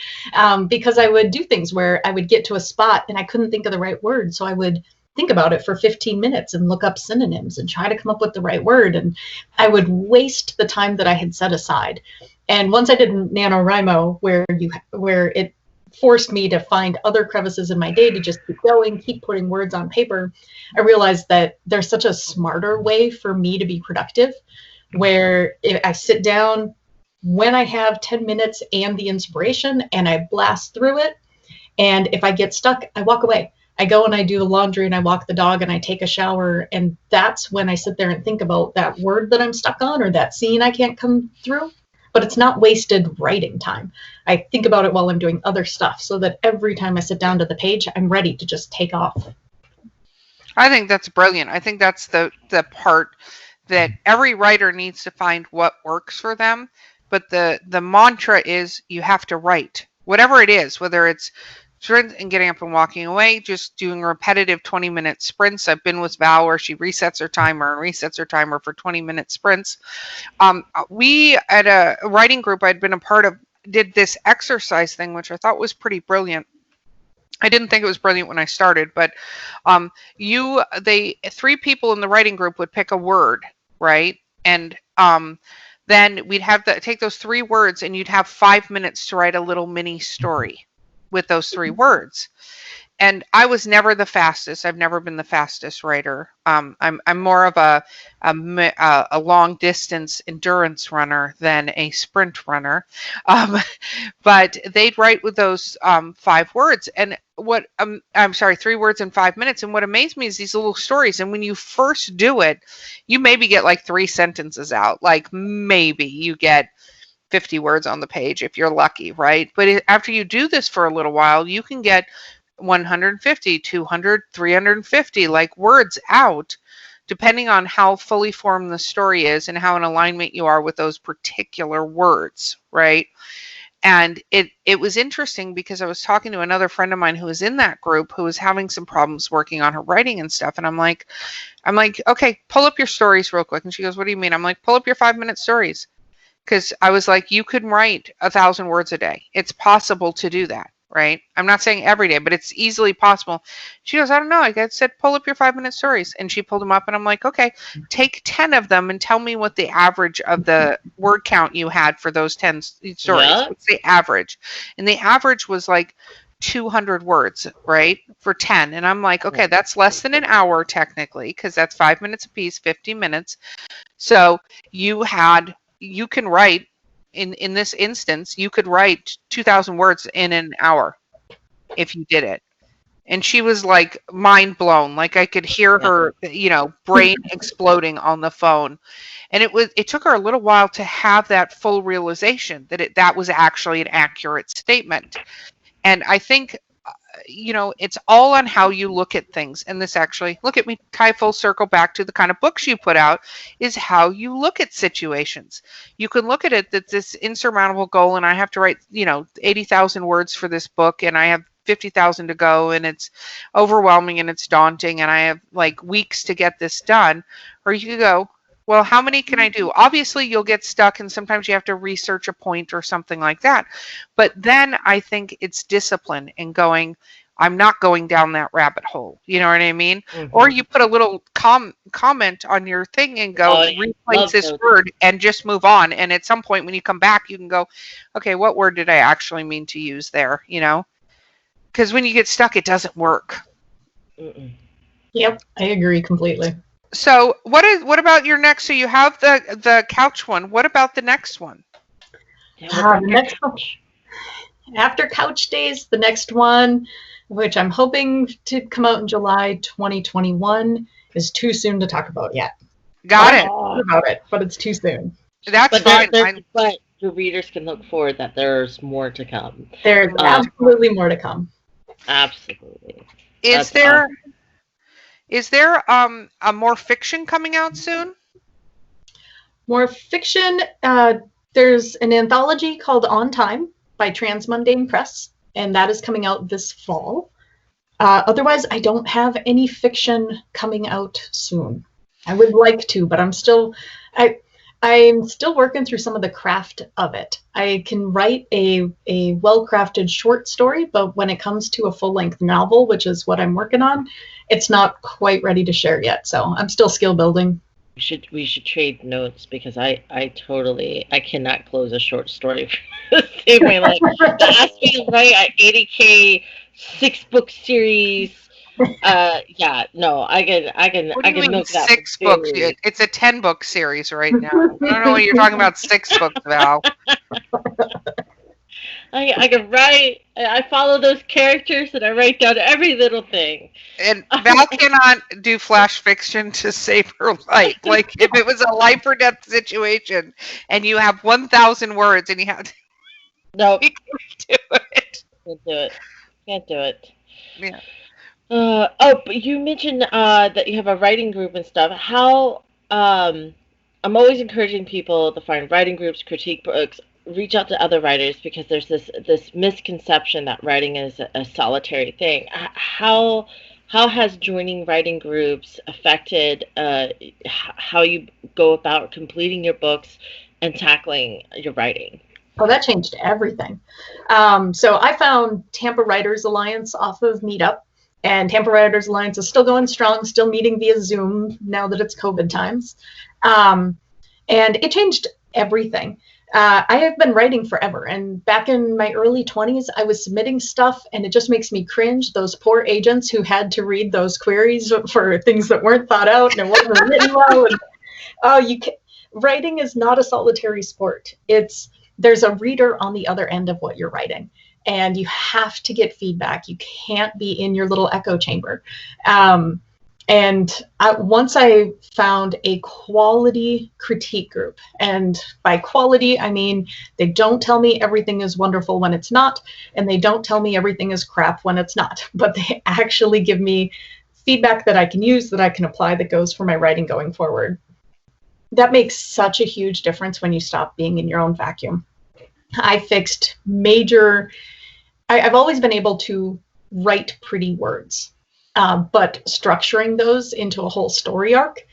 because I would do things where I would get to a spot and I couldn't think of the right word, so I would think about it for 15 minutes and look up synonyms and try to come up with the right word, and I would waste the time that I had set aside. And once I did NaNoWriMo, where it forced me to find other crevices in my day to just keep going, keep putting words on paper, I realized that there's such a smarter way for me to be productive, where if I sit down when I have 10 minutes and the inspiration and I blast through it. And if I get stuck, I walk away. I go and I do the laundry and I walk the dog and I take a shower. And that's when I sit there and think about that word that I'm stuck on or that scene I can't come through. But it's not wasted writing time. I think about it while I'm doing other stuff so that every time I sit down to the page, I'm ready to just take off. I think that's brilliant. I think that's the part that every writer needs to find what works for them. But the mantra is you have to write. Whatever it is, whether it's sprint and getting up and walking away, just doing repetitive 20-minute sprints. I've been with Val where she resets her timer for 20-minute sprints. We, at a writing group I'd been a part of, did this exercise thing, which I thought was pretty brilliant. I didn't think it was brilliant when I started, but three people in the writing group would pick a word, right? And then we'd have to take those 3 words, and you'd have 5 minutes to write a little mini story with those 3 words. And I was never the fastest. I've never been the fastest writer. I'm more of a long distance endurance runner than a sprint runner. But they'd write with those 5 words, and 3 words in 5 minutes. And what amazed me is these little stories. And when you first do it, you maybe get like 3 sentences out. Like maybe you get 50 words on the page if you're lucky, right? But after you do this for a little while, you can get 150, 200, 350 like words out, depending on how fully formed the story is and how in alignment you are with those particular words, right? And it was interesting because I was talking to another friend of mine who was in that group who was having some problems working on her writing and stuff. And I'm like, okay, pull up your stories real quick. And she goes, what do you mean? I'm like, pull up your 5-minute stories. Because I was like, you could write 1,000 words a day. It's possible to do that, right? I'm not saying every day, but it's easily possible. She goes, I don't know. I said, pull up your 5-minute stories. And she pulled them up, and I'm like, okay, take 10 of them and tell me what the average of the word count you had for those 10 stories. Yeah. What's the average? And the average was like 200 words, right? For 10. And I'm like, okay, that's less than an hour technically, because that's 5 minutes a piece, 50 minutes. So you can write in this instance, you could write 2,000 words in an hour if you did it. And she was like mind blown. Like I could hear her, brain exploding on the phone. And it took her a little while to have that full realization that that was actually an accurate statement. And I think it's all on how you look at things. And this actually, look at me, tie full circle back to the kind of books you put out, is how you look at situations. You can look at it that this insurmountable goal, and I have to write, 80,000 words for this book, and I have 50,000 to go, and it's overwhelming and it's daunting, and I have like weeks to get this done. Or you could go, well, how many can I do? Obviously, you'll get stuck, and sometimes you have to research a point or something like that. But then I think it's discipline and going, I'm not going down that rabbit hole. You know what I mean? Mm-hmm. Or you put a little comment on your thing and go, replace this word and just move on. And at some point when you come back, you can go, okay, what word did I actually mean to use there? Because when you get stuck, it doesn't work. Mm-mm. Yep, I agree completely. So what about your next? So you have the couch one. What about the next one? The next one, after Couch Days, the next one, which I'm hoping to come out in July 2021, is too soon to talk about yet. Got it. About it, but it's too soon. That's fine. But the readers can look forward that there's more to come. There's absolutely more to come. Absolutely. Is there a more fiction coming out soon? More fiction. There's an anthology called On Time by Transmundane Press, and that is coming out this fall. Otherwise, I don't have any fiction coming out soon. I would like to, but I'm still working through some of the craft of it. I can write a well-crafted short story, but when it comes to a full-length novel, which is what I'm working on, it's not quite ready to share yet. So I'm still skill building. We should trade notes, because I cannot close a short story the same way. Like ask me to write an 80K 6-book series. I can milk that. 6 books. It's a 10-book series right now. I don't know what you're talking about. 6 books, Val. I can write. I follow those characters and I write down every little thing. And Val cannot do flash fiction to save her life. Like if it was a life or death situation, and you have 1,000 words, and you have to no, do it. Can't do it. Yeah. But you mentioned that you have a writing group and stuff. How I'm always encouraging people to find writing groups, critique books, reach out to other writers, because there's this misconception that writing is a solitary thing. How has joining writing groups affected how you go about completing your books and tackling your writing? Oh, that changed everything. So I found Tampa Writers Alliance off of Meetup. And Tampa Writers Alliance is still going strong, still meeting via Zoom now that it's COVID times. And it changed everything. I have been writing forever. And back in my early 20s, I was submitting stuff, and it just makes me cringe. Those poor agents who had to read those queries for things that weren't thought out and it wasn't written well. And, writing is not a solitary sport. There's a reader on the other end of what you're writing. And you have to get feedback. You can't be in your little echo chamber. Once I found a quality critique group, and by quality, I mean they don't tell me everything is wonderful when it's not, and they don't tell me everything is crap when it's not, but they actually give me feedback that I can use, that I can apply, that goes for my writing going forward. That makes such a huge difference when you stop being in your own vacuum. I fixed I've always been able to write pretty words, but structuring those into a whole story arc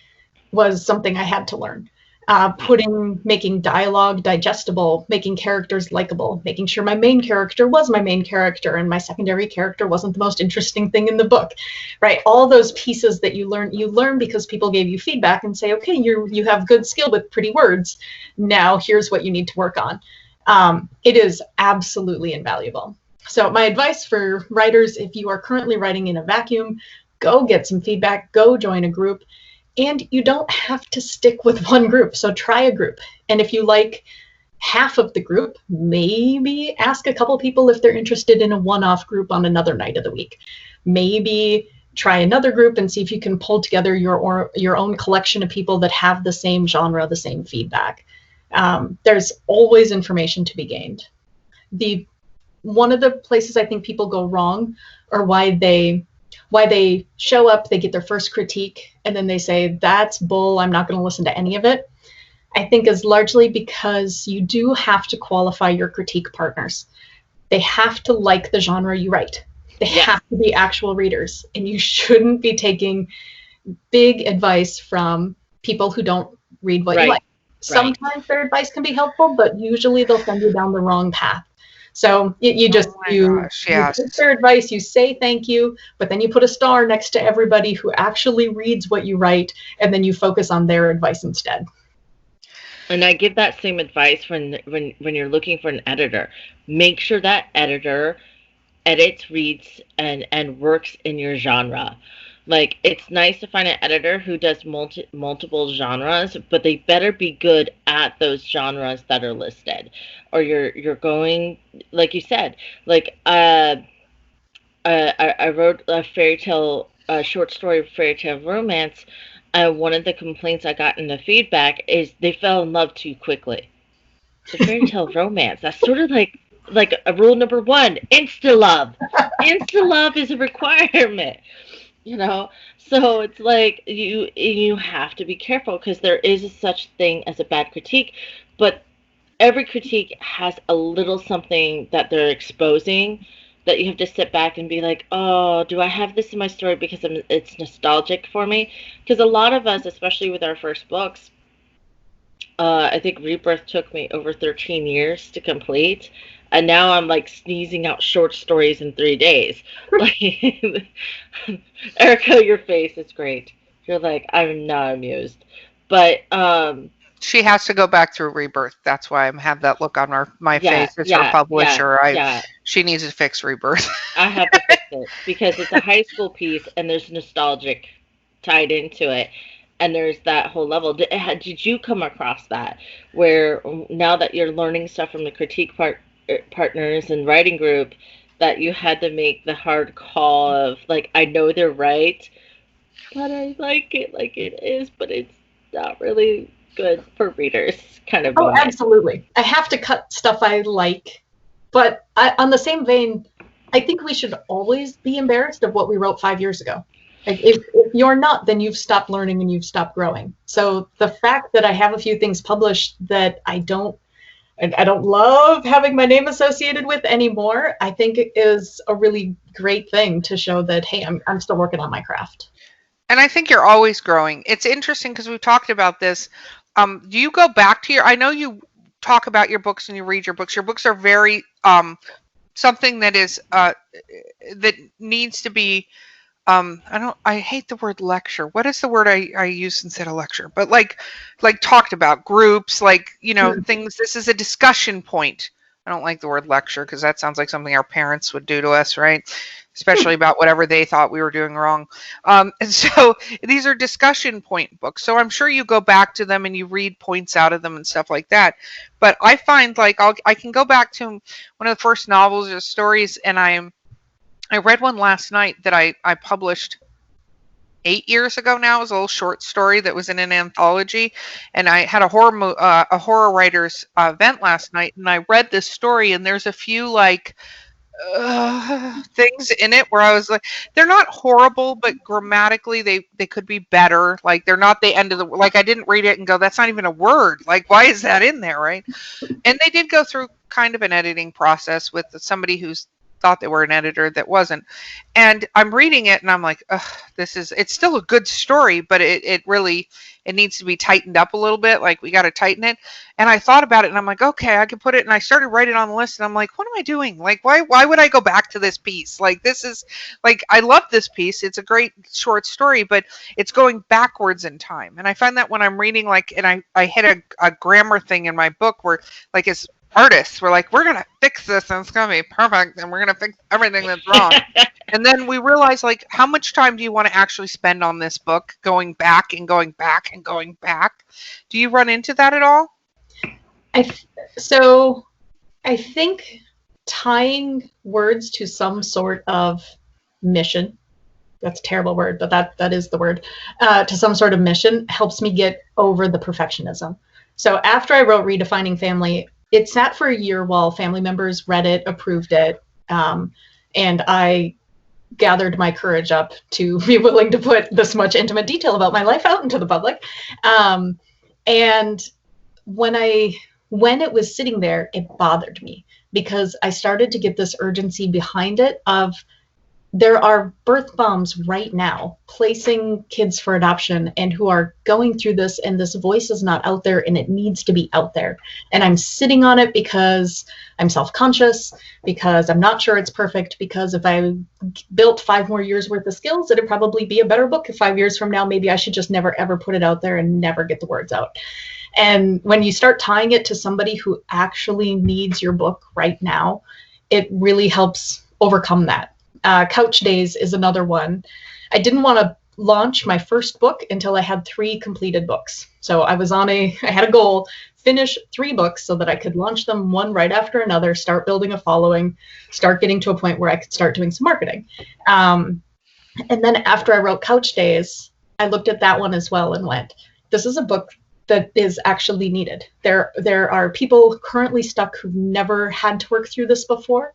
was something I had to learn. making dialogue digestible, making characters likable, making sure my main character was my main character and my secondary character wasn't the most interesting thing in the book, right? All those pieces that you learn because people gave you feedback and say, okay, you have good skill with pretty words. Now here's what you need to work on. It is absolutely invaluable. So my advice for writers, if you are currently writing in a vacuum, go get some feedback, go join a group. And you don't have to stick with one group. So try a group. And if you like half of the group, maybe ask a couple people if they're interested in a one-off group on another night of the week. Maybe try another group and see if you can pull together your own collection of people that have the same genre, the same feedback. There's always information to be gained. One of the places I think people go wrong, or why they show up, they get their first critique, and then they say, that's bull, I'm not going to listen to any of it, I think is largely because you do have to qualify your critique partners. They have to like the genre you write. They have to be actual readers, and you shouldn't be taking big advice from people who don't read what you like. Sometimes their advice can be helpful, but usually they'll send you down the wrong path. So you take their advice, you say thank you, but then you put a star next to everybody who actually reads what you write, and then you focus on their advice instead. And I give that same advice when you're looking for an editor. Make sure that editor edits, reads, and works in your genre. Like, it's nice to find an editor who does multiple genres, but they better be good at those genres that are listed. Or you're going, like you said, like I wrote a fairy tale, a short story fairy tale romance. One of the complaints I got in the feedback is they fell in love too quickly. The fairy tale romance, that's sort of like a rule number 1, insta love. Insta love is a requirement. You know, so it's like you have to be careful, because there is a such thing as a bad critique, but every critique has a little something that they're exposing that you have to sit back and be like, oh, do I have this in my story because it's nostalgic for me? Because a lot of us, especially with our first books, I think Rebirth took me over 13 years to complete. And now I'm like sneezing out short stories in 3 days. Like, Erica, your face is great. You're like, I'm not amused. But she has to go back through Rebirth. That's why I have that look on my face as her publisher. She needs to fix Rebirth. I have to fix it because it's a high school piece and there's nostalgic tied into it. And there's that whole level. Did you come across that, where now that you're learning stuff from the critique partners and writing group, that you had to make the hard call of, like, I know they're right, but I like it like it is, but it's not really good for readers, kind of? Oh, absolutely. I have to cut stuff I like, but on the same vein, I think we should always be embarrassed of what we wrote 5 years ago. Like, if you're not, then you've stopped learning and you've stopped growing. So the fact that I have a few things published that I don't love having my name associated with anymore, I think it is a really great thing to show that, hey, I'm still working on my craft. And I think you're always growing. It's interesting because we've talked about this. Do you go back to I know you talk about your books and you read your books. Your books are very something that is that needs to be I hate the word lecture. What is the word I use instead of lecture? But like talked about, groups, like, things. This is a discussion point. I don't like the word lecture because that sounds like something our parents would do to us, right? Especially about whatever they thought we were doing wrong. And so these are discussion point books. So I'm sure you go back to them and you read points out of them and stuff like that. But I find like I can go back to one of the first novels or stories, and I read one last night that I published 8 years ago now. It was a little short story that was in an anthology, and I had a horror writers event last night, and I read this story, and there's a few things in it where I was like, they're not horrible, but grammatically they could be better. Like, they're not the end of the, like, I didn't read it and go, that's not even a word. Like, why is that in there, right? And they did go through kind of an editing process with somebody who's thought they were an editor that wasn't. And I'm reading it and I'm like, ugh, it's still a good story, but it really, it needs to be tightened up a little bit. Like, we got to tighten it. And I thought about it and I'm like, okay, I can put it. And I started writing on the list and I'm like, what am I doing? Like, why would I go back to this piece? Like, this is like, I love this piece. It's a great short story, but it's going backwards in time. And I find that when I'm reading, like, and I hit a grammar thing in my book where, like, as artists, we're like, we're going to fix this and it's going to be perfect and we're going to fix everything that's wrong. And then we realize, like, how much time do you want to actually spend on this book, going back and going back and going back? Do you run into that at all? So I think tying words to some sort of mission, that's a terrible word, but that is the word, to some sort of mission helps me get over the perfectionism. So after I wrote Redefining Family, it sat for a year while family members read it, approved it, and I gathered my courage up to be willing to put this much intimate detail about my life out into the public. And when it was sitting there, it bothered me because I started to get this urgency behind it of, there are birth moms right now placing kids for adoption and who are going through this, and this voice is not out there and it needs to be out there. And I'm sitting on it because I'm self-conscious, because I'm not sure it's perfect, because if I built 5 more years worth of skills, it'd probably be a better book 5 years from now. Maybe I should just never, ever put it out there and never get the words out. And when you start tying it to somebody who actually needs your book right now, it really helps overcome that. Couch Days is another one. I didn't want to launch my first book until I had 3 completed books. So I had a goal, finish 3 books so that I could launch them one right after another, start building a following, start getting to a point where I could start doing some marketing. And then after I wrote Couch Days, I looked at that one as well and went, this is a book that is actually needed. There are people currently stuck who've never had to work through this before.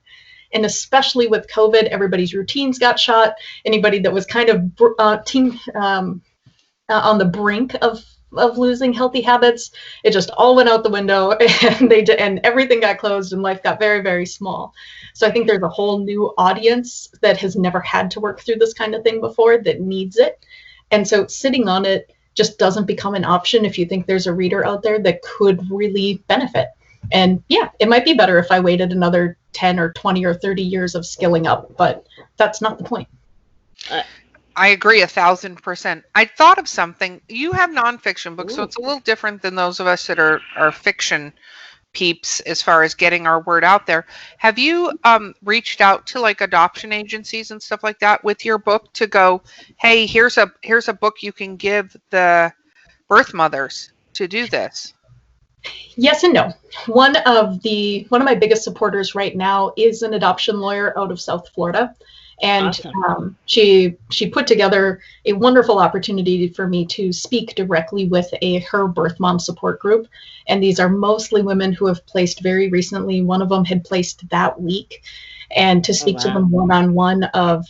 And especially with COVID, everybody's routines got shot. Anybody that was kind of on the brink of losing healthy habits, it just all went out the window, and everything got closed, and life got very, very small. So I think there's a whole new audience that has never had to work through this kind of thing before that needs it. And so sitting on it just doesn't become an option if you think there's a reader out there that could really benefit. And yeah, it might be better if I waited another 10 or 20 or 30 years of skilling up, but that's not the point. I agree 1,000%. I thought of something. You have nonfiction books, so it's a little different than those of us that are fiction peeps as far as getting our word out there. Have you reached out to, like, adoption agencies and stuff like that with your book to go, hey, here's a book you can give the birth mothers to do this? Yes and no. One of my biggest supporters right now is an adoption lawyer out of South Florida. And awesome. She put together a wonderful opportunity for me to speak directly with her birth mom support group. And these are mostly women who have placed very recently. One of them had placed that week. And to speak to them one-on-one of,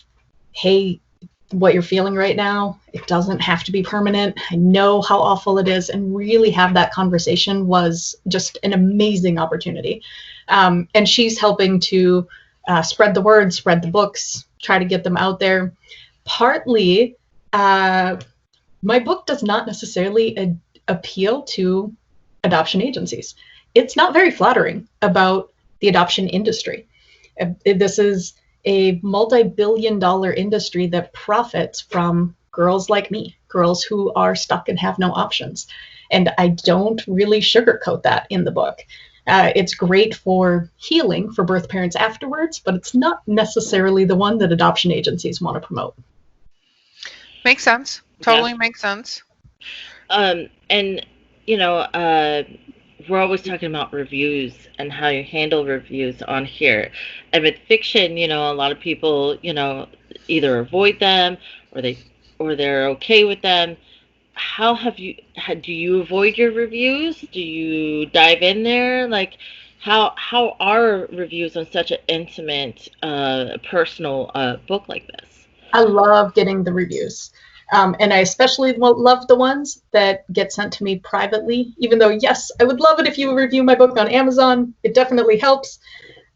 hey, what you're feeling right now, it doesn't have to be permanent. I know how awful it is. And really have that conversation was just an amazing opportunity. And she's helping to spread the word, spread the books, try to get them out there. Partly, my book does not necessarily appeal to adoption agencies. It's not very flattering about the adoption industry. This is a multi-billion-dollar industry that profits from girls like me, girls who are stuck and have no options. And I don't really sugarcoat that in the book. It's great for healing for birth parents afterwards, but it's not necessarily the one that adoption agencies want to promote. Makes sense. Totally makes sense. And, we're always talking about reviews and how you handle reviews on here. And with fiction, a lot of people, either avoid them or they're okay with them. Do you avoid your reviews? Do you dive in there? Like, how are reviews on such an intimate, personal book like this? I love getting the reviews. And I especially love the ones that get sent to me privately, even though, yes, I would love it if you would review my book on Amazon. It definitely helps.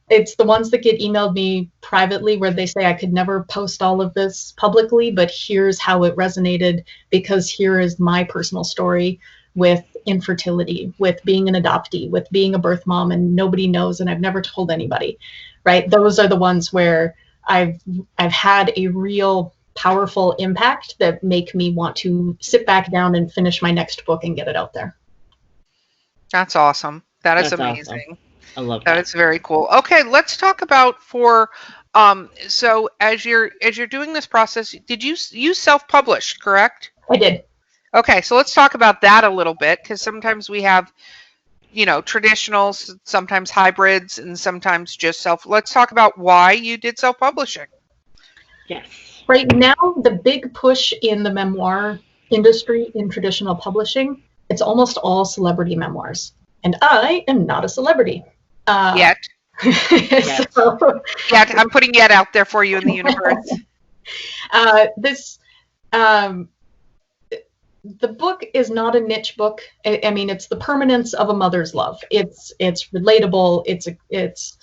It's the ones that get emailed me privately where they say I could never post all of this publicly, but here's how it resonated because here is my personal story with infertility, with being an adoptee, with being a birth mom, and nobody knows, and I've never told anybody, right? Those are the ones where I've had a real powerful impact that make me want to sit back down and finish my next book and get it out there. That's awesome. That's amazing. Awesome. I love that. That is very cool. Okay, let's talk about so as you're doing this process, did you self-published, correct? I did. Okay, so let's talk about that a little bit, because sometimes we have, traditionals, sometimes hybrids, and sometimes just let's talk about why you did self-publishing. Yes. Right now, the big push in the memoir industry in traditional publishing, it's almost all celebrity memoirs. And I am not a celebrity. Yet. Yet. I'm putting yet out there for you in the universe. The book is not a niche book. I mean, it's the permanence of a mother's love. It's relatable. It's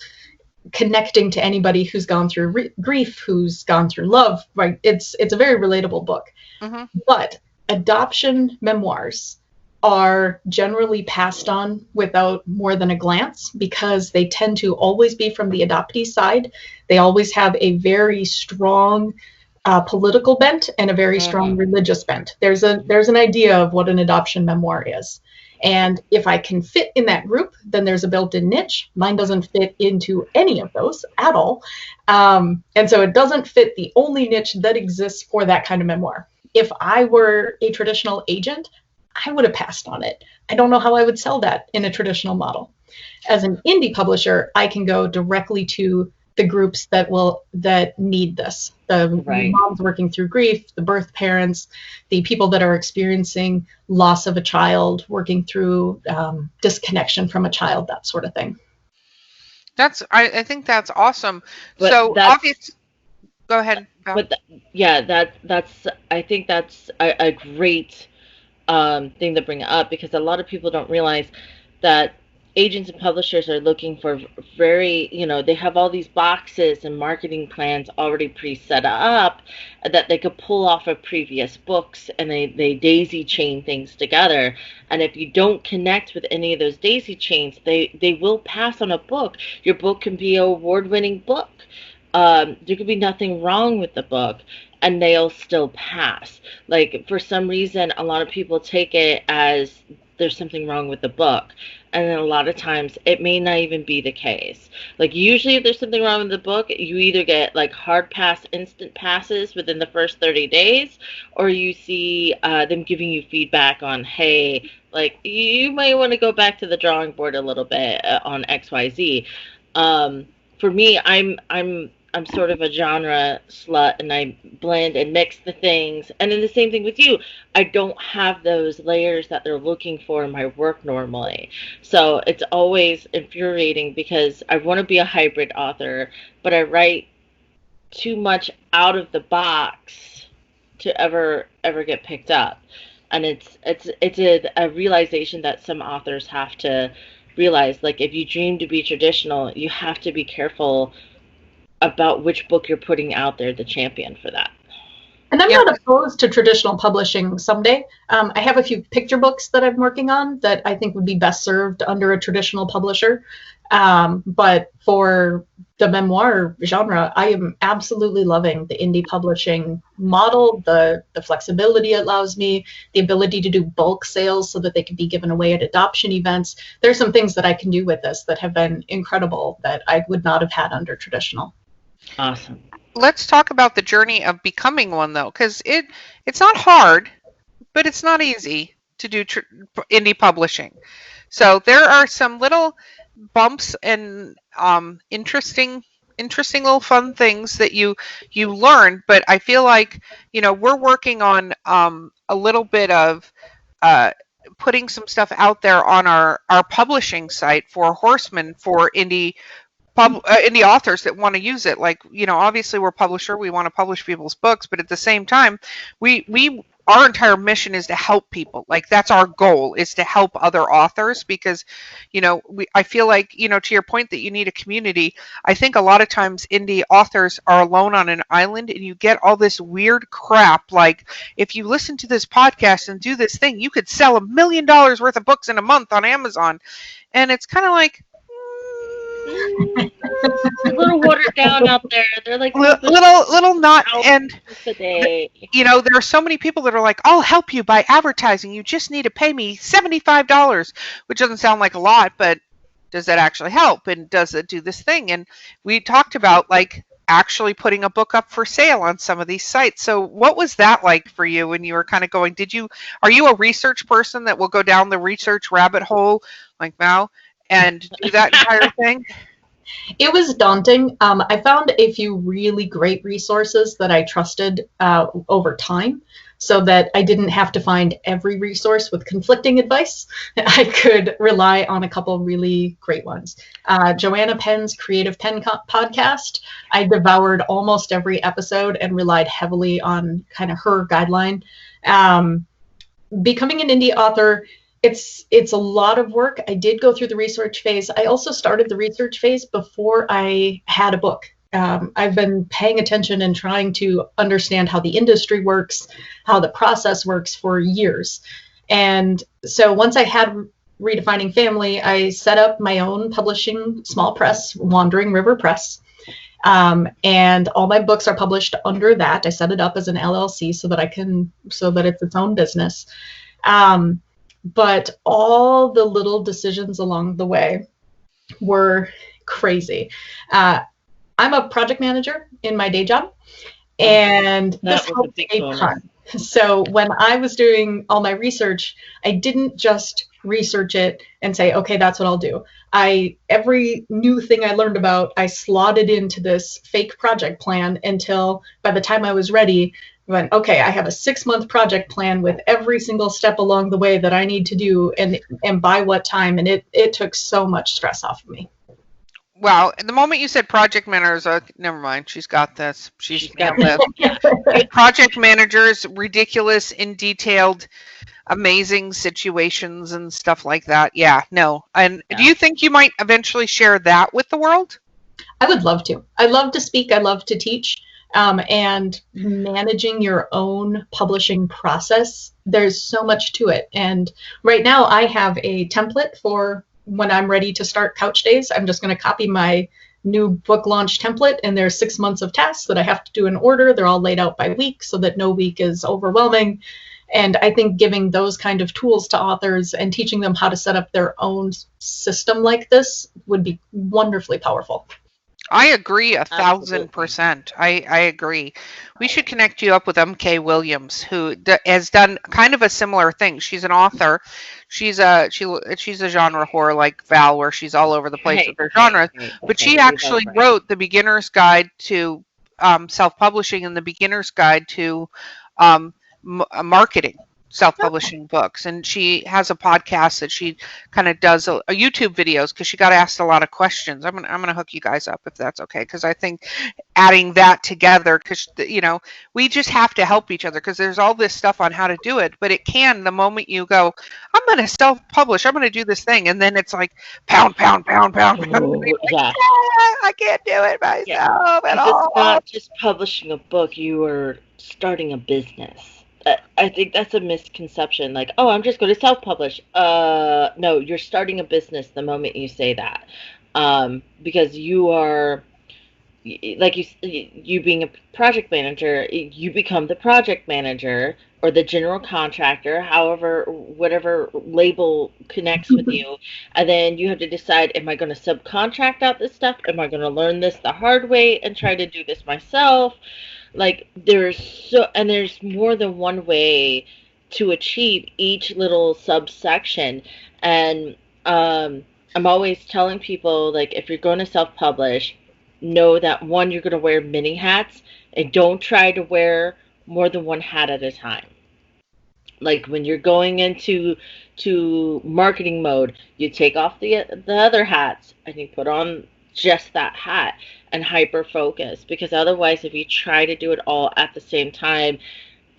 connecting to anybody who's gone through grief, who's gone through love. Right? It's a very relatable book. Mm-hmm. But adoption memoirs are generally passed on without more than a glance because they tend to always be from the adoptee side. They always have a very strong political bent and a very strong religious bent. There's an idea of what an adoption memoir is. And if I can fit in that group, then there's a built-in niche. Mine doesn't fit into any of those at all. And so it doesn't fit the only niche that exists for that kind of memoir. If I were a traditional agent, I would have passed on it. I don't know how I would sell that in a traditional model. As an indie publisher, I can go directly to the groups that need this. The moms working through grief, the birth parents, the people that are experiencing loss of a child, working through disconnection from a child, that sort of thing. I think that's awesome. But so obviously, go ahead. But I think that's a great thing to bring up, because a lot of people don't realize that agents and publishers are looking for they have all these boxes and marketing plans already pre-set up that they could pull off of previous books, and they daisy chain things together. And if you don't connect with any of those daisy chains, they will pass on a book. Your book can be an award-winning book. There could be nothing wrong with the book, and they'll still pass. Like, for some reason, a lot of people take it as there's something wrong with the book. And then a lot of times it may not even be the case. Like, usually if there's something wrong with the book, you either get like hard pass, instant passes within the first 30 days, or you see them giving you feedback on, hey, like, you might want to go back to the drawing board a little bit on XYZ. For me, I'm sort of a genre slut, and I blend and mix the things. And then the same thing with you. I don't have those layers that they're looking for in my work normally. So it's always infuriating because I want to be a hybrid author, but I write too much out of the box to ever get picked up. And it's a realization that some authors have to realize. Like, if you dream to be traditional, you have to be careful about which book you're putting out there, the champion for that. And I'm not opposed to traditional publishing someday. I have a few picture books that I'm working on that I think would be best served under a traditional publisher. But for the memoir genre, I am absolutely loving the indie publishing model, the flexibility it allows me, the ability to do bulk sales so that they can be given away at adoption events. There's some things that I can do with this that have been incredible that I would not have had under traditional. Awesome. Let's talk about the journey of becoming one, though, because it's not hard, but it's not easy to do indie publishing. So there are some little bumps and interesting little fun things that you learn. But I feel like we're working on a little bit of putting some stuff out there on our publishing site for Horseman for indie authors that want to use it. Like, obviously we're a publisher, we want to publish people's books, but at the same time we our entire mission is to help people. Like that's our goal, is to help other authors, because I feel like, to your point that you need a community, I think a lot of times indie authors are alone on an island, and you get all this weird crap like, if you listen to this podcast and do this thing, you could sell $1 million worth of books in a month on Amazon. And it's kind of like, a little watered down out there. They're like little not. And today, there are so many people that are like, I'll help you by advertising. You just need to pay me $75, which doesn't sound like a lot, but does that actually help? And does it do this thing? And we talked about like actually putting a book up for sale on some of these sites. So what was that like for you when you were kind of going, are you a research person that will go down the research rabbit hole like Mal and do that entire thing? It was daunting. I found a few really great resources that I trusted over time, so that I didn't have to find every resource with conflicting advice. I could rely on a couple really great ones. Joanna Penn's Creative Pen podcast, I devoured almost every episode and relied heavily on kind of her guideline. Becoming an indie author, it's a lot of work. I did go through the research phase. I also started the research phase before I had a book. I've been paying attention and trying to understand how the industry works, how the process works for years. And so once I had Redefining Family, I set up my own publishing small press, Wandering River Press. And all my books are published under that. I set it up as an LLC so that it's its own business. But all the little decisions along the way were crazy. I'm a project manager in my day job, and this helped a ton. So when I was doing all my research, I didn't just research it and say, okay, that's what I'll do. Every new thing I learned about, I slotted into this fake project plan until by the time I was ready, I went, okay, I have a 6-month project plan with every single step along the way that I need to do and by what time. And it took so much stress off of me. Wow. And the moment you said project managers, never mind. She's got this. She's got this. Project managers, ridiculous and detailed, amazing situations and stuff like that. Yeah, no. And do you think you might eventually share that with the world? I would love to. I love to speak. I love to teach. And managing your own publishing process, there's so much to it. And right now I have a template for when I'm ready to start Couch Days. I'm just going to copy my new book launch template, and there's 6 months of tasks that I have to do in order. They're all laid out by week so that no week is overwhelming. And I think giving those kind of tools to authors and teaching them how to set up their own system like this would be wonderfully powerful. I agree 1,000%. I agree. We should connect you up with M.K. Williams, who has done kind of a similar thing. She's an author. She's a genre whore like Val, where she's all over the place with her genres. But she actually wrote the Beginner's Guide to Self-Publishing and the Beginner's Guide to Marketing self-publishing books, and she has a podcast that she kind of does a YouTube videos because she got asked a lot of questions. I'm gonna hook you guys up if that's okay, because I think adding that together, because we just have to help each other, because there's all this stuff on how to do it, but it can, the moment you go, I'm gonna self-publish, I'm gonna do this thing, and then it's like pound. Oh, yeah. I can't do it myself at all. It's not just publishing a book, you are starting a business. I think that's a misconception. Like, oh, I'm just going to self-publish. No, you're starting a business the moment you say that, because you are, like you being a project manager, you become the project manager or the general contractor, however, whatever label connects with you, and then you have to decide: am I going to subcontract out this stuff? Am I going to learn this the hard way and try to do this myself? Like, there's more than one way to achieve each little subsection. And I'm always telling people, like, if you're going to self-publish, know that, one, you're going to wear many hats, and don't try to wear more than one hat at a time. Like, when you're going into marketing mode, you take off the other hats and you put on just that hat and hyper focus, because otherwise, if you try to do it all at the same time,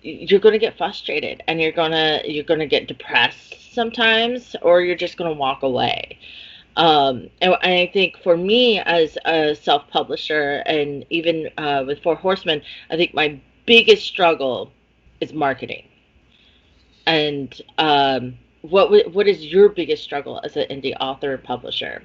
you're going to get frustrated, and you're going to get depressed sometimes, or you're just going to walk away. And I think for me as a self-publisher, and even with Four Horsemen, I think my biggest struggle is marketing. And what is your biggest struggle as an indie author publisher?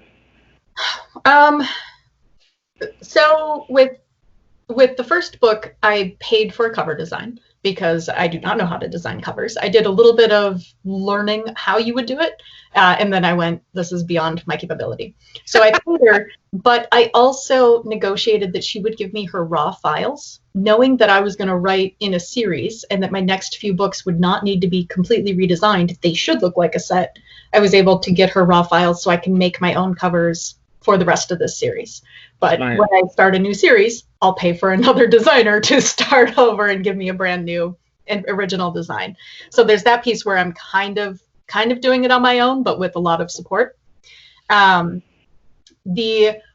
So with the first book, I paid for a cover design because I do not know how to design covers. I did a little bit of learning how you would do it, and then I went, this is beyond my capability. So I paid her, but I also negotiated that she would give me her raw files, knowing that I was going to write in a series and that my next few books would not need to be completely redesigned. They should look like a set. I was able to get her raw files so I can make my own covers for the rest of this series. But when I start a new series, I'll pay for another designer to start over and give me a brand new and original design. So there's that piece where I'm kind of doing it on my own, but with a lot of support. The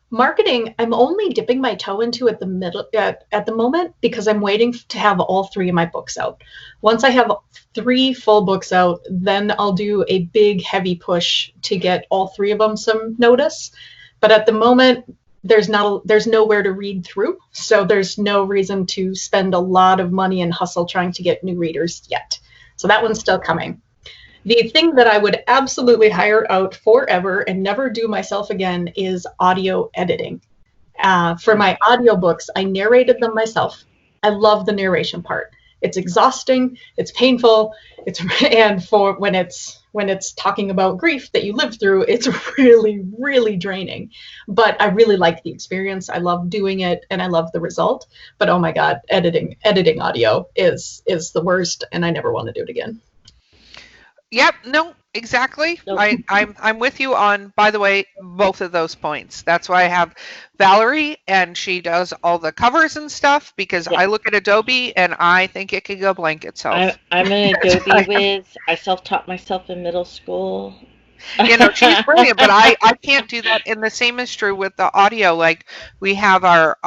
marketing, I'm only dipping my toe into at the moment because I'm waiting to have all 3 of my books out. Once I have 3 full books out, then I'll do a big heavy push to get all 3 of them some notice. But at the moment, there's nowhere to read through, so there's no reason to spend a lot of money and hustle trying to get new readers yet. So that one's still coming. The thing that I would absolutely hire out forever and never do myself again is audio editing. For my audiobooks, I narrated them myself. I love the narration part. It's exhausting, it's painful, and for when it's talking about grief that you lived through, it's really, really draining. But I really like the experience. I love doing it, and I love the result. But oh my God, editing audio is the worst, and I never want to do it again. Yep, no, exactly. Nope. I'm with you on, by the way, both of those points. That's why I have Valerie, and she does all the covers and stuff, because I look at Adobe and I think it could go blank itself. I'm an Adobe whiz. I self-taught myself in middle school. She's brilliant, but I can't do that. And the same is true with the audio. Like, we have our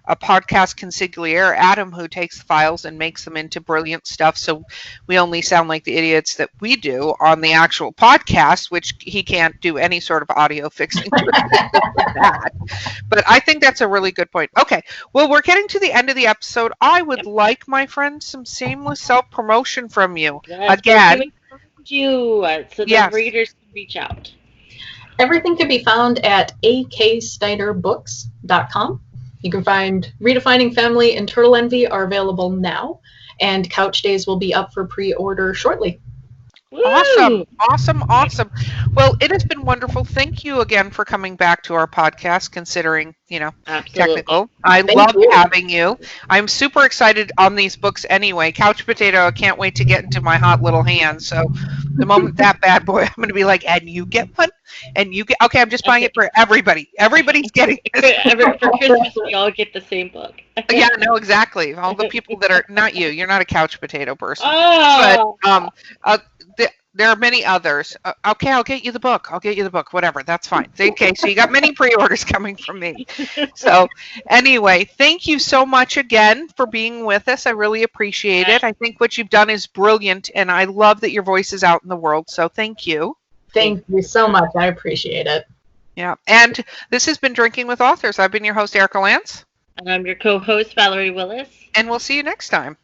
a podcast consigliere, Adam, who takes the files and makes them into brilliant stuff. So we only sound like the idiots that we do on the actual podcast, which he can't do any sort of audio fixing with that. But I think that's a really good point. Okay, well, we're getting to the end of the episode. I would like, my friend, some shameless self-promotion from you. Again. You so the readers can reach out. Everything can be found at aksnyderbooks.com. You can find Redefining Family and Turtle Envy are available now, and Couch Days will be up for pre-order shortly. Awesome. Well, it has been wonderful. Thank you again for coming back to our podcast, considering, technical. I love having you. I'm super excited on these books anyway. Couch Potato, I can't wait to get into my hot little hands. So the moment that bad boy, I'm going to be like, and you get one? And you get, okay, I'm just buying it for everybody. Everybody's getting it. For Christmas, we all get the same book. Yeah, no, exactly. All the people that are, not you, you're not a couch potato person. Oh. But, there are many others. Okay, I'll get you the book. Whatever. That's fine. Okay, so you got many pre-orders coming from me. So anyway, thank you so much again for being with us. I really appreciate it. I think what you've done is brilliant, and I love that your voice is out in the world. So thank you. Thank you so much. I appreciate it. Yeah, and this has been Drinking with Authors. I've been your host, Erica Lance. And I'm your co-host, Valerie Willis. And we'll see you next time.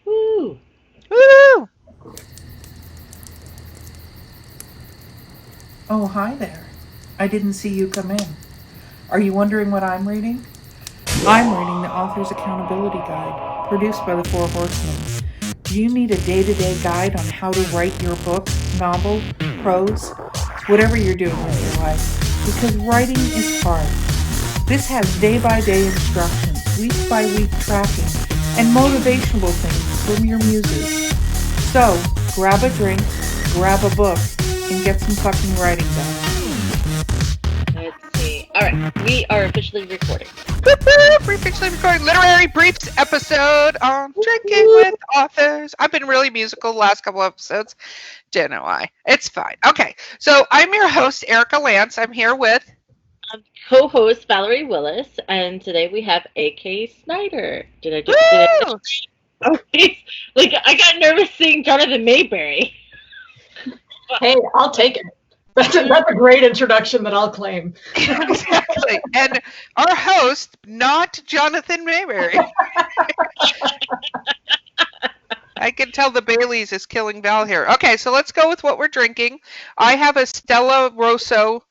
Woo! Woo! Oh, hi there. I didn't see you come in. Are you wondering what I'm reading? I'm reading the Author's Accountability Guide, produced by the Four Horsemen. Do you need a day-to-day guide on how to write your book, novel, prose, whatever you're doing with your life? Because writing is hard. This has day-by-day instructions, week-by-week tracking, and motivational things from your muses. So, grab a drink, grab a book, and get some fucking writing done. Let's see. All right, we are officially recording. We're officially recording Literary Briefs episode on Drinking with Authors. I've been really musical the last couple episodes. Don't know why. It's fine. Okay, so I'm your host, Erica Lance. I'm here with... I'm co-host Valerie Willis, and today we have A.K. Snyder. Did I Like, I got nervous seeing Jonathan Mayberry. Hey, I'll take it. That's a great introduction that I'll claim. Exactly. And our host, not Jonathan Mayberry. I can tell the Baileys is killing Val here. Okay, so let's go with what we're drinking. I have a Stella Rosso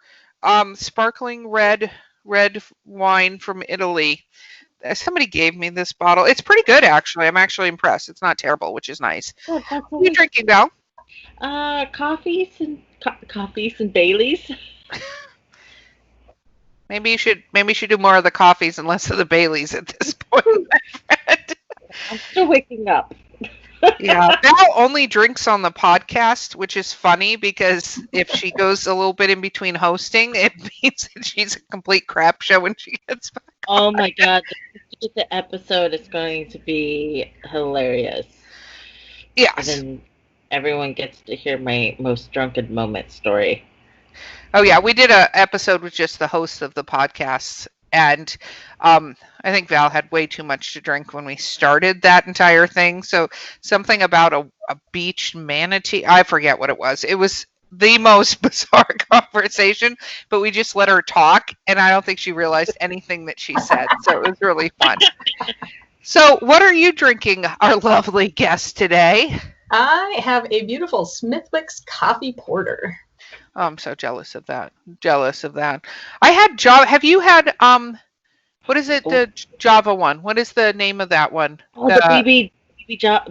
sparkling red wine from Italy. Somebody gave me this bottle. It's pretty good, actually. I'm actually impressed. It's not terrible, which is nice. Oh, What are you drinking, Val? Coffees and Baileys. Maybe you should do more of the coffees and less of the Baileys at this point, my friend. I'm still waking up. Yeah, Val only drinks on the podcast, which is funny because if she goes a little bit in between hosting, it means that she's a complete crap show when she gets back. Oh my god, the episode is going to be hilarious. Yes. And then everyone gets to hear my most drunken moment story. Oh yeah, we did an episode with just the hosts of the podcasts, and I think Val had way too much to drink when we started that entire thing. So something about a beached manatee, I forget what it was. It was the most bizarre conversation, but we just let her talk, and I don't think she realized anything that she said. So it was really fun. So what are you drinking, our lovely guest today? I have a beautiful Smithwick's coffee porter. Oh, I'm so jealous of that. I had Java. Have you had what is it? The Java one. What is the name of that one? Oh, the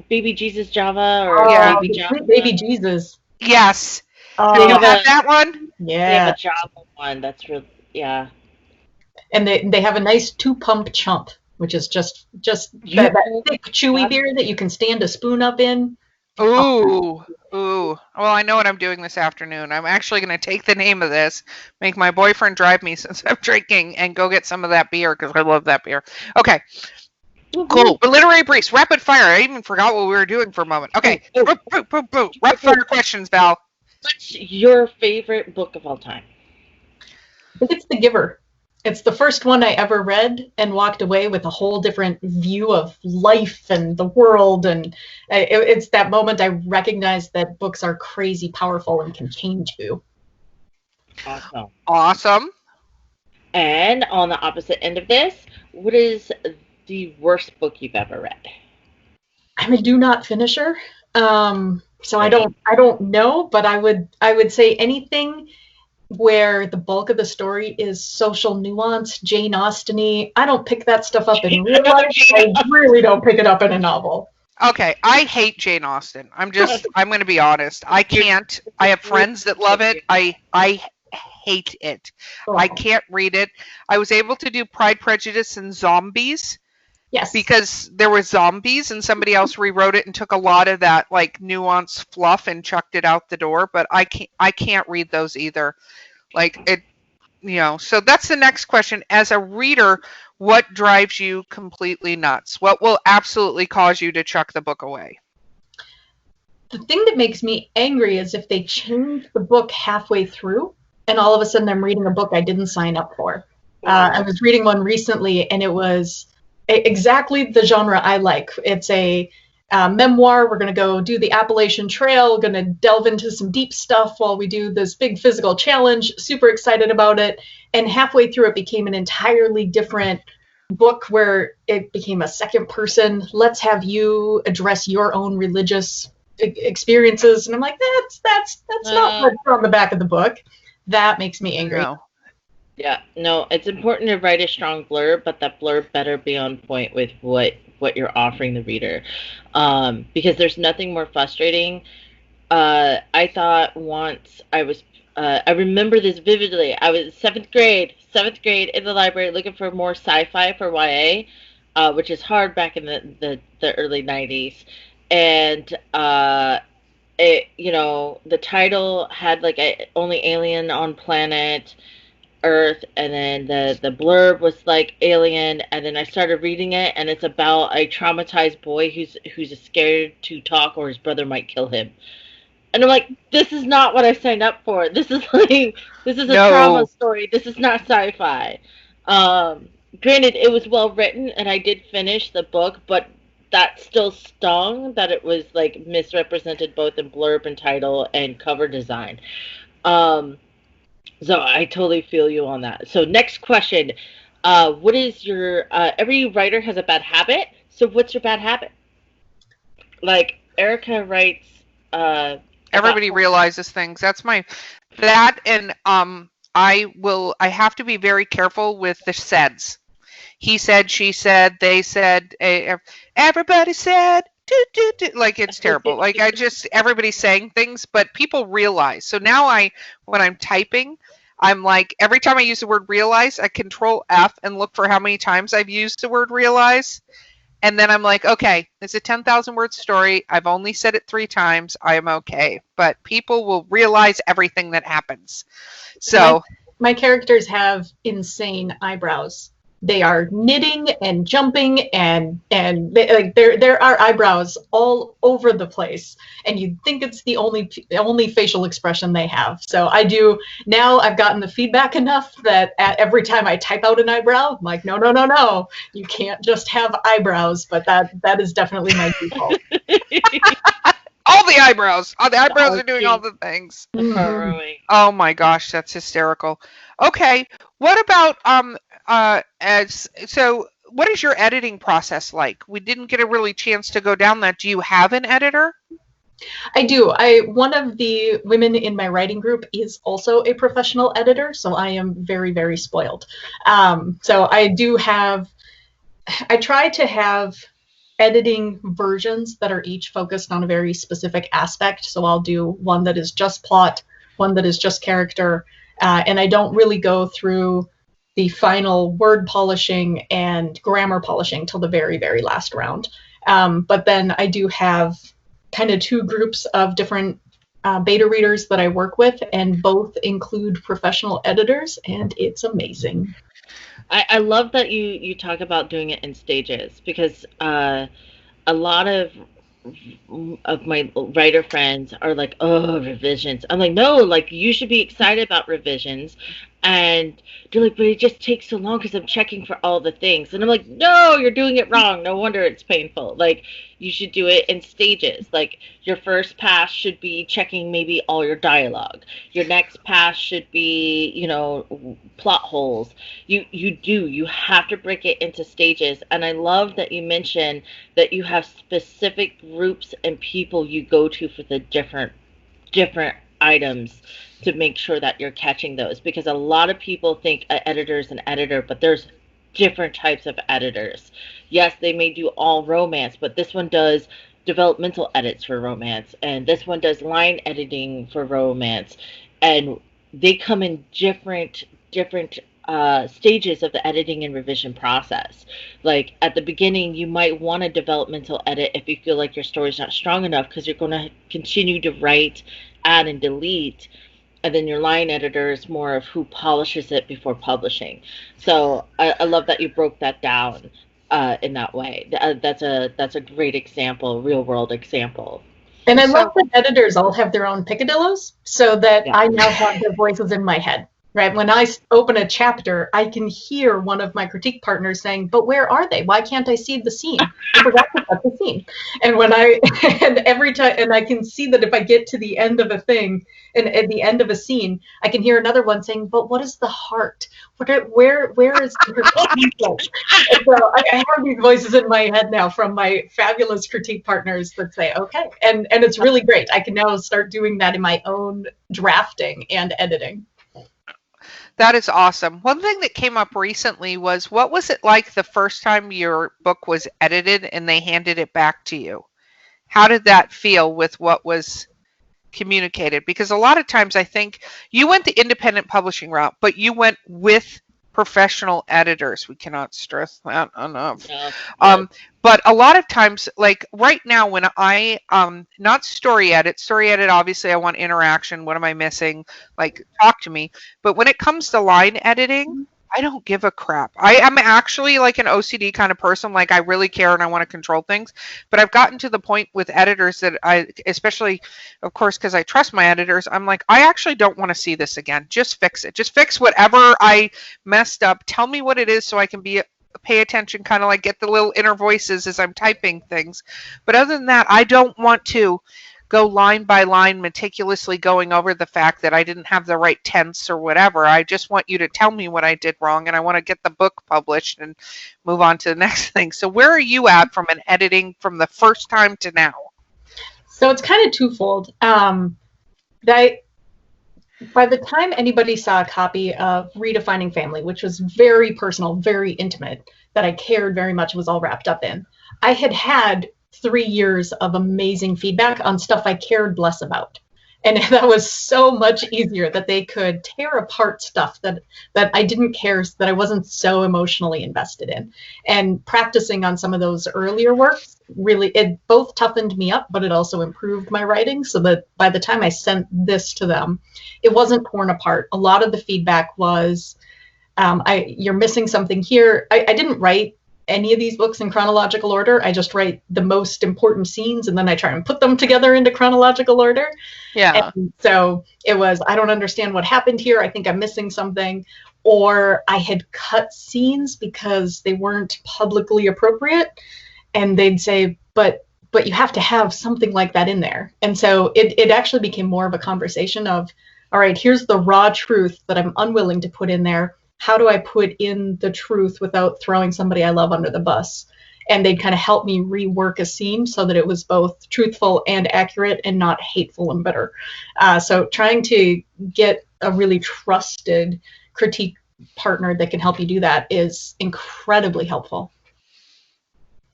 baby Jesus Java or Yeah. baby Java. Baby Jesus. Yes. Oh, Do you have that one? They have yeah. a Java one. That's real. Yeah. And they have a nice 2-pump chump, which is just that thick, chewy beer that you can stand a spoon up in. Ooh. Well, I know what I'm doing this afternoon. I'm actually going to take the name of this, make my boyfriend drive me since I'm drinking, and go get some of that beer because I love that beer. Okay. Cool. But literary briefs, rapid fire. I even forgot what we were doing for a moment. Okay. Rapid fire questions, Val. What's your favorite book of all time? I think it's The Giver. It's the first one I ever read and walked away with a whole different view of life and the world. And it's that moment I recognized that books are crazy powerful and can change you. Awesome. And on the opposite end of this, what is the worst book you've ever read? I'm a do not finisher. So I don't know, but I would say anything where the bulk of the story is social nuance, Jane Austen-y. I don't pick that stuff up in real life. I really don't pick it up in a novel. Okay, I hate Jane Austen. I'm going to be honest. I can't. I have friends that love it. I hate it. I can't read it. I was able to do Pride, Prejudice, and Zombies. Yes. Because there were zombies and somebody else rewrote it and took a lot of that like nuanced fluff and chucked it out the door. But I can't read those either. Like it, so that's the next question. As a reader, what drives you completely nuts? What will absolutely cause you to chuck the book away? The thing that makes me angry is if they change the book halfway through and all of a sudden I'm reading a book I didn't sign up for. I was reading one recently and it was exactly the genre I like. It's a memoir. We're going to go do the Appalachian Trail. We're going to delve into some deep stuff while we do this big physical challenge. Super excited about it. And halfway through, it became an entirely different book where it became a second person. Let's have you address your own religious experiences. And I'm like, that's not what's on the back of the book. That makes me angry. No. Yeah, no, it's important to write a strong blurb, but that blurb better be on point with what you're offering the reader. Because there's nothing more frustrating. I thought once I remember this vividly. I was seventh grade in the library looking for more sci-fi for YA, which is hard back in the early 90s. And the title had like only alien on planet Earth, and then the blurb was like alien, and then I started reading it, and it's about a traumatized boy who's scared to talk or his brother might kill him. And I'm like, this is not what I signed up for. This is a trauma story. This is not sci-fi. Granted, it was well written, and I did finish the book, but that still stung that it was like misrepresented both in blurb and title and cover design. So I totally feel you on that. So next question. What is your every writer has a bad habit. So what's your bad habit? Like Erica writes everybody realizes things. And I have to be very careful with the saids. He said, she said, they said, everybody said, like it's terrible. Like everybody's saying things, but people realize. So now when I'm typing, I'm like, every time I use the word realize, I control F and look for how many times I've used the word realize. And then I'm like, okay, it's a 10,000 word story. I've only said it 3 times. I am okay. But people will realize everything that happens. So my characters have insane eyebrows. They are knitting and jumping and there are eyebrows all over the place, and you'd think it's the only facial expression they have. So now I've gotten the feedback enough that every time I type out an eyebrow, I'm like, no, you can't just have eyebrows. But that is definitely my default. All the eyebrows. The eyebrows are doing all the things. Mm-hmm. Oh my gosh, that's hysterical. Okay, what about what is your editing process like? We didn't get a really chance to go down that. Do you have an editor? I do. One of the women in my writing group is also a professional editor, so I am very, very spoiled. So I try to have editing versions that are each focused on a very specific aspect. So I'll do one that is just plot, one that is just character, and I don't really go through the final word polishing and grammar polishing till the very, very last round. But then I do have kind of 2 groups of different beta readers that I work with, and both include professional editors, and it's amazing. I love that you talk about doing it in stages, because a lot of my writer friends are like, oh, revisions. I'm like, no, like you should be excited about revisions. And they're like, but it just takes so long because I'm checking for all the things. And I'm like, no, you're doing it wrong. No wonder it's painful. Like, you should do it in stages. Like, your first pass should be checking maybe all your dialogue. Your next pass should be, plot holes. You have to break it into stages. And I love that you mentioned that you have specific groups and people you go to for the different items to make sure that you're catching those, because a lot of people think an editor is an editor, but there's different types of editors. Yes, they may do all romance, but this one does developmental edits for romance, and this one does line editing for romance, and they come in different stages of the editing and revision process. Like at the beginning, you might want a developmental edit if you feel like your story's not strong enough, because you're going to continue to write, add, and delete. And then your line editor is more of who polishes it before publishing. So I love that you broke that down in that way. That's a great example, real world example. And I love that editors all have their own picadillos, so that I now have their voices in my head. Right? When I open a chapter, I can hear one of my critique partners saying, but where are they? Why can't I see the scene? I forgot to put the scene. And every time, and I can see that if I get to the end of a thing, and at the end of a scene, I can hear another one saying, but what is the heart? Where is the And so I have these voices in my head now from my fabulous critique partners that say, okay. And it's really great. I can now start doing that in my own drafting and editing. That is awesome. One thing that came up recently was, what was it like the first time your book was edited and they handed it back to you? How did that feel with what was communicated? Because a lot of times I think you went the independent publishing route, but you went with professional editors. We cannot stress that enough. No. But a lot of times, like right now, when I not story edit, obviously I want interaction. What am I missing? Like, talk to me. But when it comes to line editing, I don't give a crap. I am actually like an OCD kind of person. Like, I really care and I want to control things. But I've gotten to the point with editors that especially, of course, because I trust my editors, I'm like, I actually don't want to see this again. Just fix it. Just fix whatever I messed up. Tell me what it is so I can be pay attention, kind of like get the little inner voices as I'm typing things. But other than that, I don't want to go line by line meticulously going over the fact that I didn't have the right tense or whatever. I just want you to tell me what I did wrong, and I want to get the book published and move on to the next thing. So where are you at from an editing from the first time to now? So it's kind of twofold. By the time anybody saw a copy of Redefining Family, which was very personal, very intimate, that I cared very much, was all wrapped up in, I had 3 years of amazing feedback on stuff I cared less about. And that was so much easier that they could tear apart stuff that I didn't care, that I wasn't so emotionally invested in. And practicing on some of those earlier works, really, it both toughened me up, but it also improved my writing, so that by the time I sent this to them, it wasn't torn apart. A lot of the feedback was, you're missing something here. I didn't write any of these books in chronological order. I just write the most important scenes, and then I try and put them together into chronological order. Yeah. And so it was, I don't understand what happened here. I think I'm missing something. Or I had cut scenes because they weren't publicly appropriate. And they'd say, but you have to have something like that in there. And so it actually became more of a conversation of, all right, here's the raw truth that I'm unwilling to put in there. How do I put in the truth without throwing somebody I love under the bus? And they'd kind of help me rework a scene so that it was both truthful and accurate and not hateful and bitter. So trying to get a really trusted critique partner that can help you do that is incredibly helpful.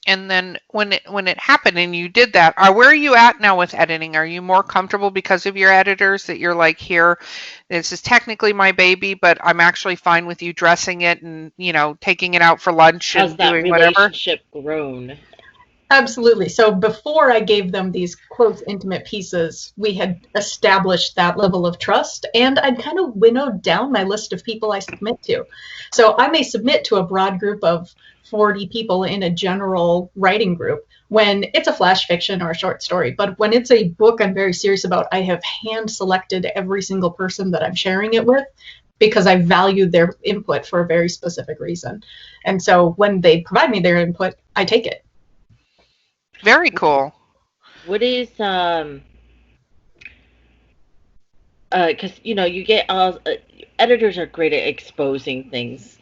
And then when it happened and you did that, where are you at now with editing? Are you more comfortable because of your editors that you're like, here, this is technically my baby, but I'm actually fine with you dressing it and, taking it out for lunch and doing whatever? Has that relationship grown? Absolutely. So before I gave them these quotes intimate pieces, we had established that level of trust, and I'd kind of winnowed down my list of people I submit to. So I may submit to a broad group of 40 people in a general writing group when it's a flash fiction or a short story. But when it's a book I'm very serious about, I have hand selected every single person that I'm sharing it with, because I value their input for a very specific reason. And so when they provide me their input, I take it. Very cool. What is because you get editors are great at exposing things.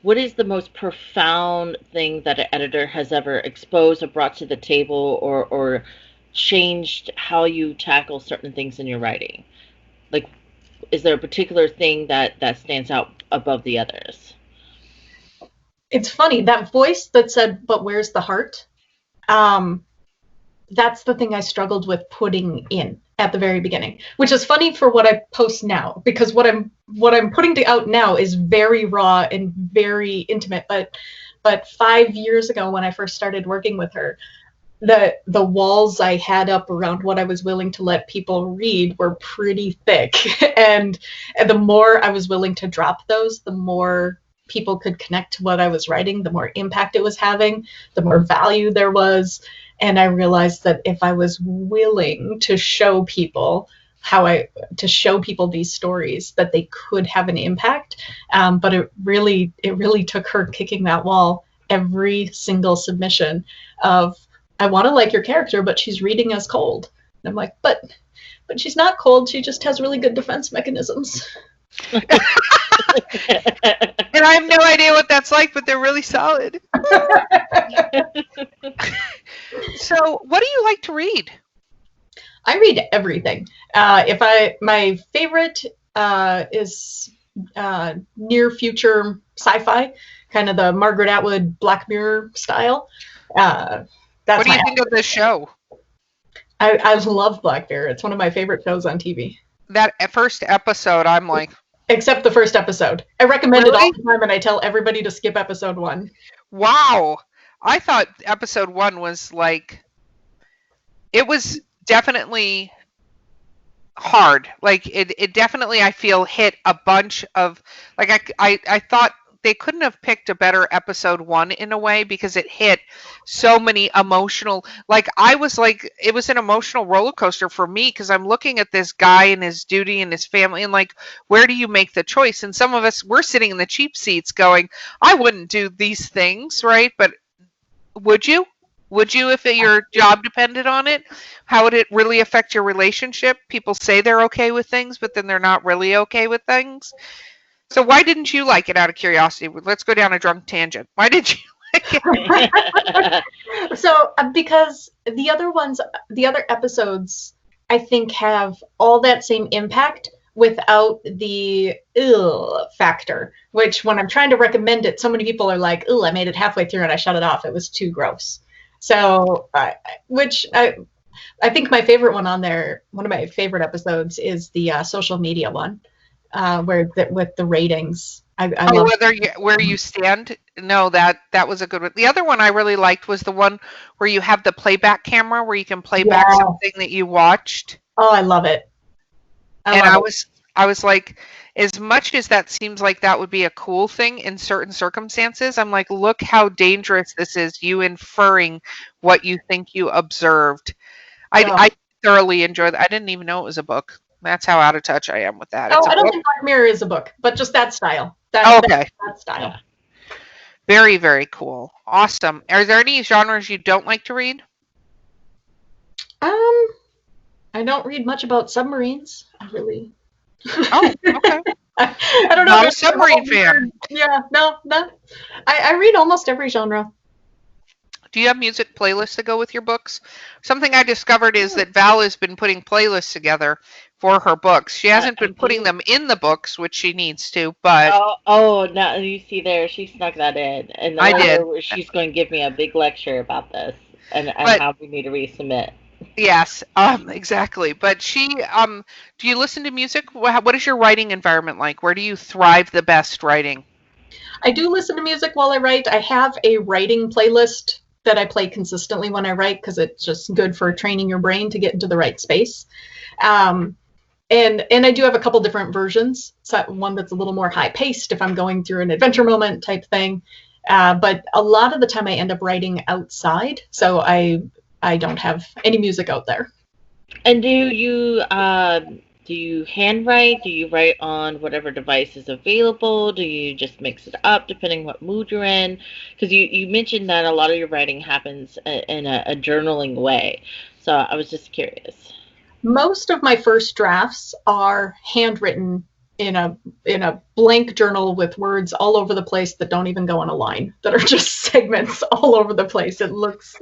What is the most profound thing that an editor has ever exposed or brought to the table, or changed how you tackle certain things in your writing? Like, is there a particular thing that stands out above the others? It's funny, that voice that said, "But where's the heart?" That's the thing I struggled with putting in at the very beginning, which is funny for what I post now, because what I'm putting out now is very raw and very intimate. But 5 years ago, when I first started working with her, the walls I had up around what I was willing to let people read were pretty thick, and the more I was willing to drop those, the more people could connect to what I was writing, the more impact it was having, the more value there was. And I realized that if I was willing to show people these stories, that they could have an impact. But it really took her kicking that wall every single submission of, I want to like your character, but she's reading as cold. And I'm like, but she's not cold. She just has really good defense mechanisms. And I have no idea what that's like, but they're really solid. So, what do you like to read? I read everything. My favorite is near future sci-fi, kind of the Margaret Atwood Black Mirror style. What do you think of this show? I love Black Mirror. It's one of my favorite shows on TV. That first episode, I'm like... Except the first episode. I recommend it all the time, and I tell everybody to skip episode 1. Wow. I thought episode 1 was like... It was definitely hard. Like, it definitely, I feel, hit a bunch of... Like, I thought they couldn't have picked a better episode 1 in a way, because it hit so many emotional, like I was like, it was an emotional roller coaster for me, because I'm looking at this guy and his duty and his family, and like, where do you make the choice? And some of us, we're sitting in the cheap seats going, I wouldn't do these things, right? But would you? Would you if your job depended on it? How would it really affect your relationship? People say they're okay with things, but then they're not really okay with things. So why didn't you like it, out of curiosity? Let's go down a drunk tangent. Why did you like it? So because the other episodes, I think, have all that same impact without the factor, which when I'm trying to recommend it, so many people are like, I made it halfway through and I shut it off. It was too gross. So, which I think my favorite one on there, one of my favorite episodes, is the social media one, with the ratings. I love where you stand. No, that was a good one. The other one I really liked was the one where you have the playback camera, where you can play back something that you watched. Oh, I love it. I was like, as much as that seems like that would be a cool thing in certain circumstances, I'm like, look how dangerous this is, you inferring what you think you observed. I thoroughly enjoyed that. I didn't even know it was a book. That's how out of touch I am with that. I don't think Black Mirror is a book, but just that style. Okay. That style. Very, very cool. Awesome. Are there any genres you don't like to read? I don't read much about submarines. I really. Oh, okay. I don't know. Not a submarine fan. Yeah, no. I read almost every genre. Do you have music playlists to go with your books? Something I discovered is that Val has been putting playlists together for her books. She hasn't been putting them in the books, which she needs to, but... Oh, now you see there, she snuck that in. And I did. She's going to give me a big lecture about this and how we need to resubmit. Yes, exactly. But she, do you listen to music? What is your writing environment like? Where do you thrive the best writing? I do listen to music while I write. I have a writing playlist that I play consistently when I write, because it's just good for training your brain to get into the right space. And I do have a couple different versions. So one that's a little more high paced if I'm going through an adventure moment type thing. But a lot of the time I end up writing outside. So I don't have any music out there. And do you handwrite? Do you write on whatever device is available? Do you just mix it up depending what mood you're in? Because you mentioned that a lot of your writing happens in a journaling way. So I was just curious. Most of my first drafts are handwritten in a blank journal with words all over the place that don't even go on a line, that are just segments all over the place. It looks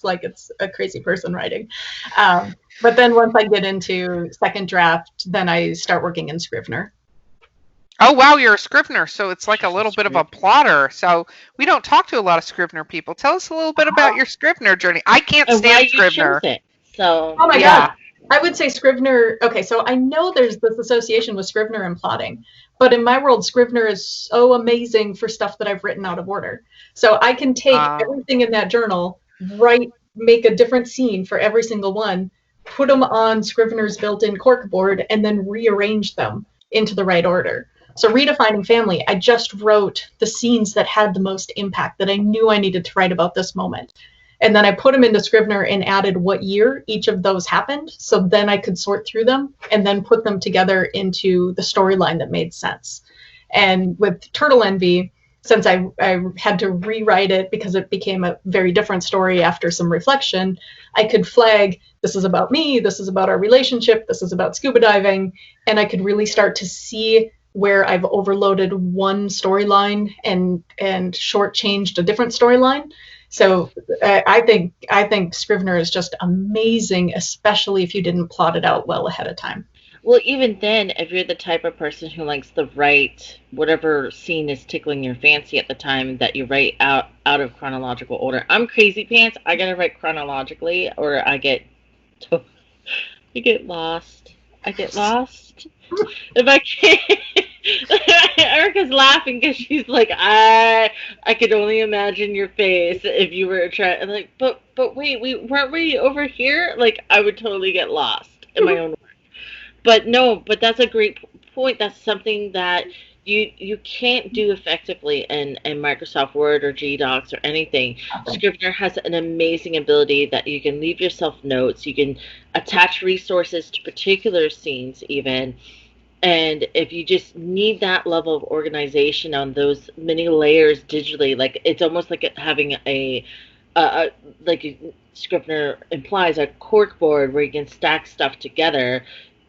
like it's a crazy person writing. But then once I get into second draft, then I start working in Scrivener. Oh, wow, you're a Scrivener, so it's like a little bit of a plotter. So we don't talk to a lot of Scrivener people. Tell us a little bit about your Scrivener journey. I can't stand Scrivener. So, oh my God. I would say Scrivener. Okay, so I know there's this association with Scrivener and plotting, but in my world, Scrivener is so amazing for stuff that I've written out of order. So I can take everything in that journal, make a different scene for every single one, put them on Scrivener's built-in corkboard, and then rearrange them into the right order. So Redefining Family, I just wrote the scenes that had the most impact, that I knew I needed to write about this moment. And then I put them into Scrivener and added what year each of those happened. So then I could sort through them and then put them together into the storyline that made sense. And with Turtle Envy, since I had to rewrite it because it became a very different story after some reflection, I could flag, this is about me, this is about our relationship, this is about scuba diving. And I could really start to see where I've overloaded one storyline and shortchanged a different storyline. So I think Scrivener is just amazing, especially if you didn't plot it out well ahead of time. Well, even then, if you're the type of person who likes to write whatever scene is tickling your fancy at the time, that you write out of chronological order. I'm crazy pants. I gotta write chronologically, or I get lost. I get lost. If I can't. Erica's laughing because she's like, I could only imagine your face if you were trying. I'm like, but wait, weren't we over here? Like, I would totally get lost in my own work. But no, but that's a great point. That's something that you can't do effectively in Microsoft Word or GDocs or anything. Scrivener has an amazing ability that you can leave yourself notes, you can attach resources to particular scenes even. And if you just need that level of organization on those many layers digitally, like it's almost like having like Scrivener implies, a corkboard where you can stack stuff together,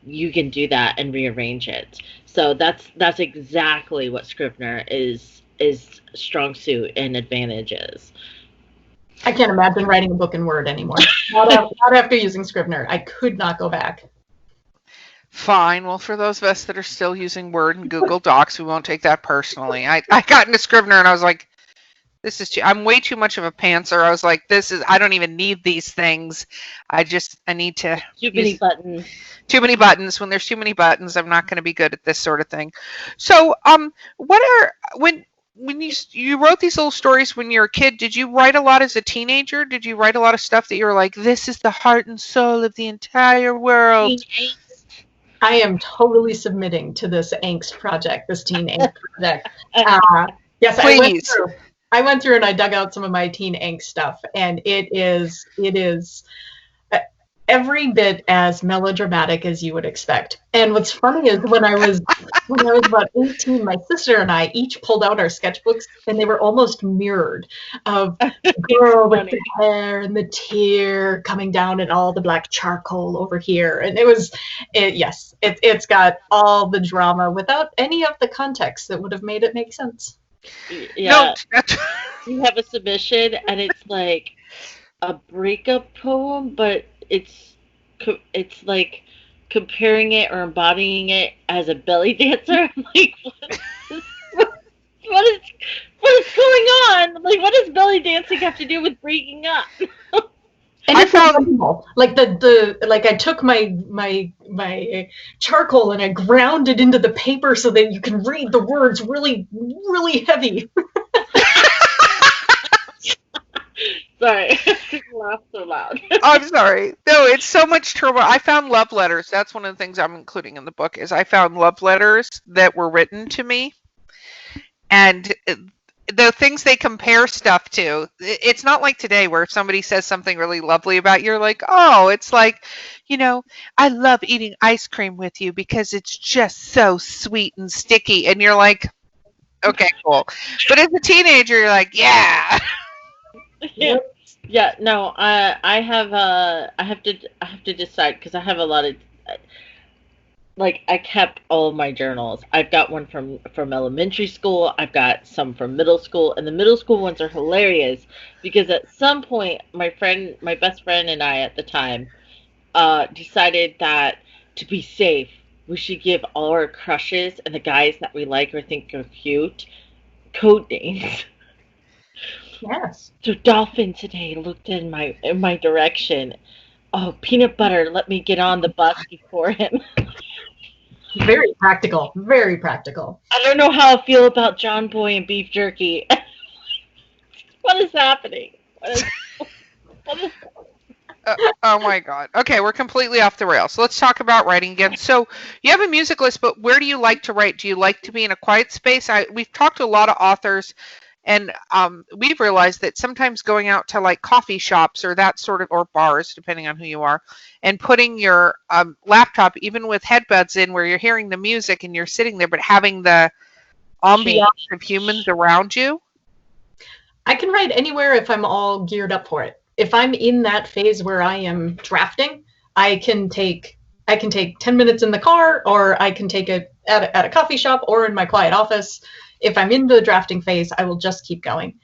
you can do that and rearrange it. So that's exactly what Scrivener is strong suit and advantage is. I can't imagine writing a book in Word anymore. Not after using Scrivener. I could not go back. Fine. Well, for those of us that are still using Word and Google Docs, we won't take that personally. I got into Scrivener and I was like, I'm way too much of a pantser. I was like, I don't even need these things. I need to. Too many buttons. Too many buttons. When there's too many buttons, I'm not going to be good at this sort of thing. So, when you wrote these little stories when you were a kid, did you write a lot as a teenager? Did you write a lot of stuff that you were like, this is the heart and soul of the entire world? I am totally submitting to this angst project, this teen angst project. Yes, please. I went through and I dug out some of my teen angst stuff, and it is every bit as melodramatic as you would expect. And what's funny is when I was about 18, my sister and I each pulled out our sketchbooks, and they were almost mirrored of the girl with the hair and the tear coming down and all the black charcoal over here. And it's got all the drama without any of the context that would have made it make sense. Yeah. No. You have a submission and it's like a breakup poem, but it's like comparing it or embodying it as a belly dancer. I'm like, what is going on? Like, what does belly dancing have to do with breaking up? And I found like I took my charcoal and I ground it into the paper so that you can read the words really, really heavy. Sorry, I laughed so loud. I'm sorry. No, it's so much trouble. I found love letters. That's one of the things I'm including in the book. Is I found love letters that were written to me, and the things they compare stuff to. It's not like today where if somebody says something really lovely about you, you're like, oh, it's like, I love eating ice cream with you because it's just so sweet and sticky, and you're like, okay, cool. But as a teenager, you're like, yeah. Yeah, no, I have to decide because I have a lot of, like, I kept all of my journals. I've got one from elementary school, I've got some from middle school, and the middle school ones are hilarious because at some point my best friend and I at the time decided that to be safe we should give all our crushes and the guys that we like or think are cute code names. Yes. So Dolphin today looked in my direction. Oh, peanut butter, let me get on the bus before him. Very practical. Very practical. I don't know how I feel about John Boy and beef jerky. What is happening? What is oh my God. Okay, we're completely off the rails. So let's talk about writing again. So you have a music list, but where do you like to write? Do you like to be in a quiet space? We've talked to a lot of authors. And we've realized that sometimes going out to like coffee shops or that sort of, or bars, depending on who you are, and putting your laptop, even with headbuds in where you're hearing the music and you're sitting there, but having the ambiance of humans around you. I can write anywhere if I'm all geared up for it. If I'm in that phase where I am drafting, I can take 10 minutes in the car, or I can take it at a coffee shop or in my quiet office. If I'm in the drafting phase, I will just keep going.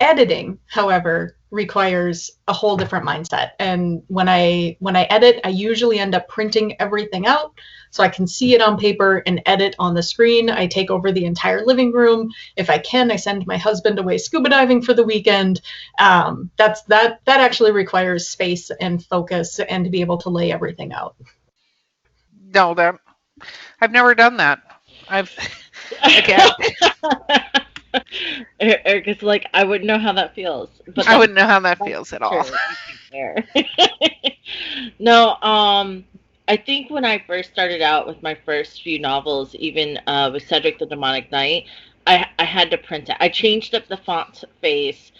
Editing, however, requires a whole different mindset. And when I edit, I usually end up printing everything out so I can see it on paper and edit on the screen. I take over the entire living room. If I can, I send my husband away scuba diving for the weekend. That actually requires space and focus and to be able to lay everything out. No, I've never done that. Erica's like, I wouldn't know how that feels. But I wouldn't know how that feels at all. No, I think when I first started out with my first few novels, even with Cedric the Demonic Knight, I had to print it. I changed up the font face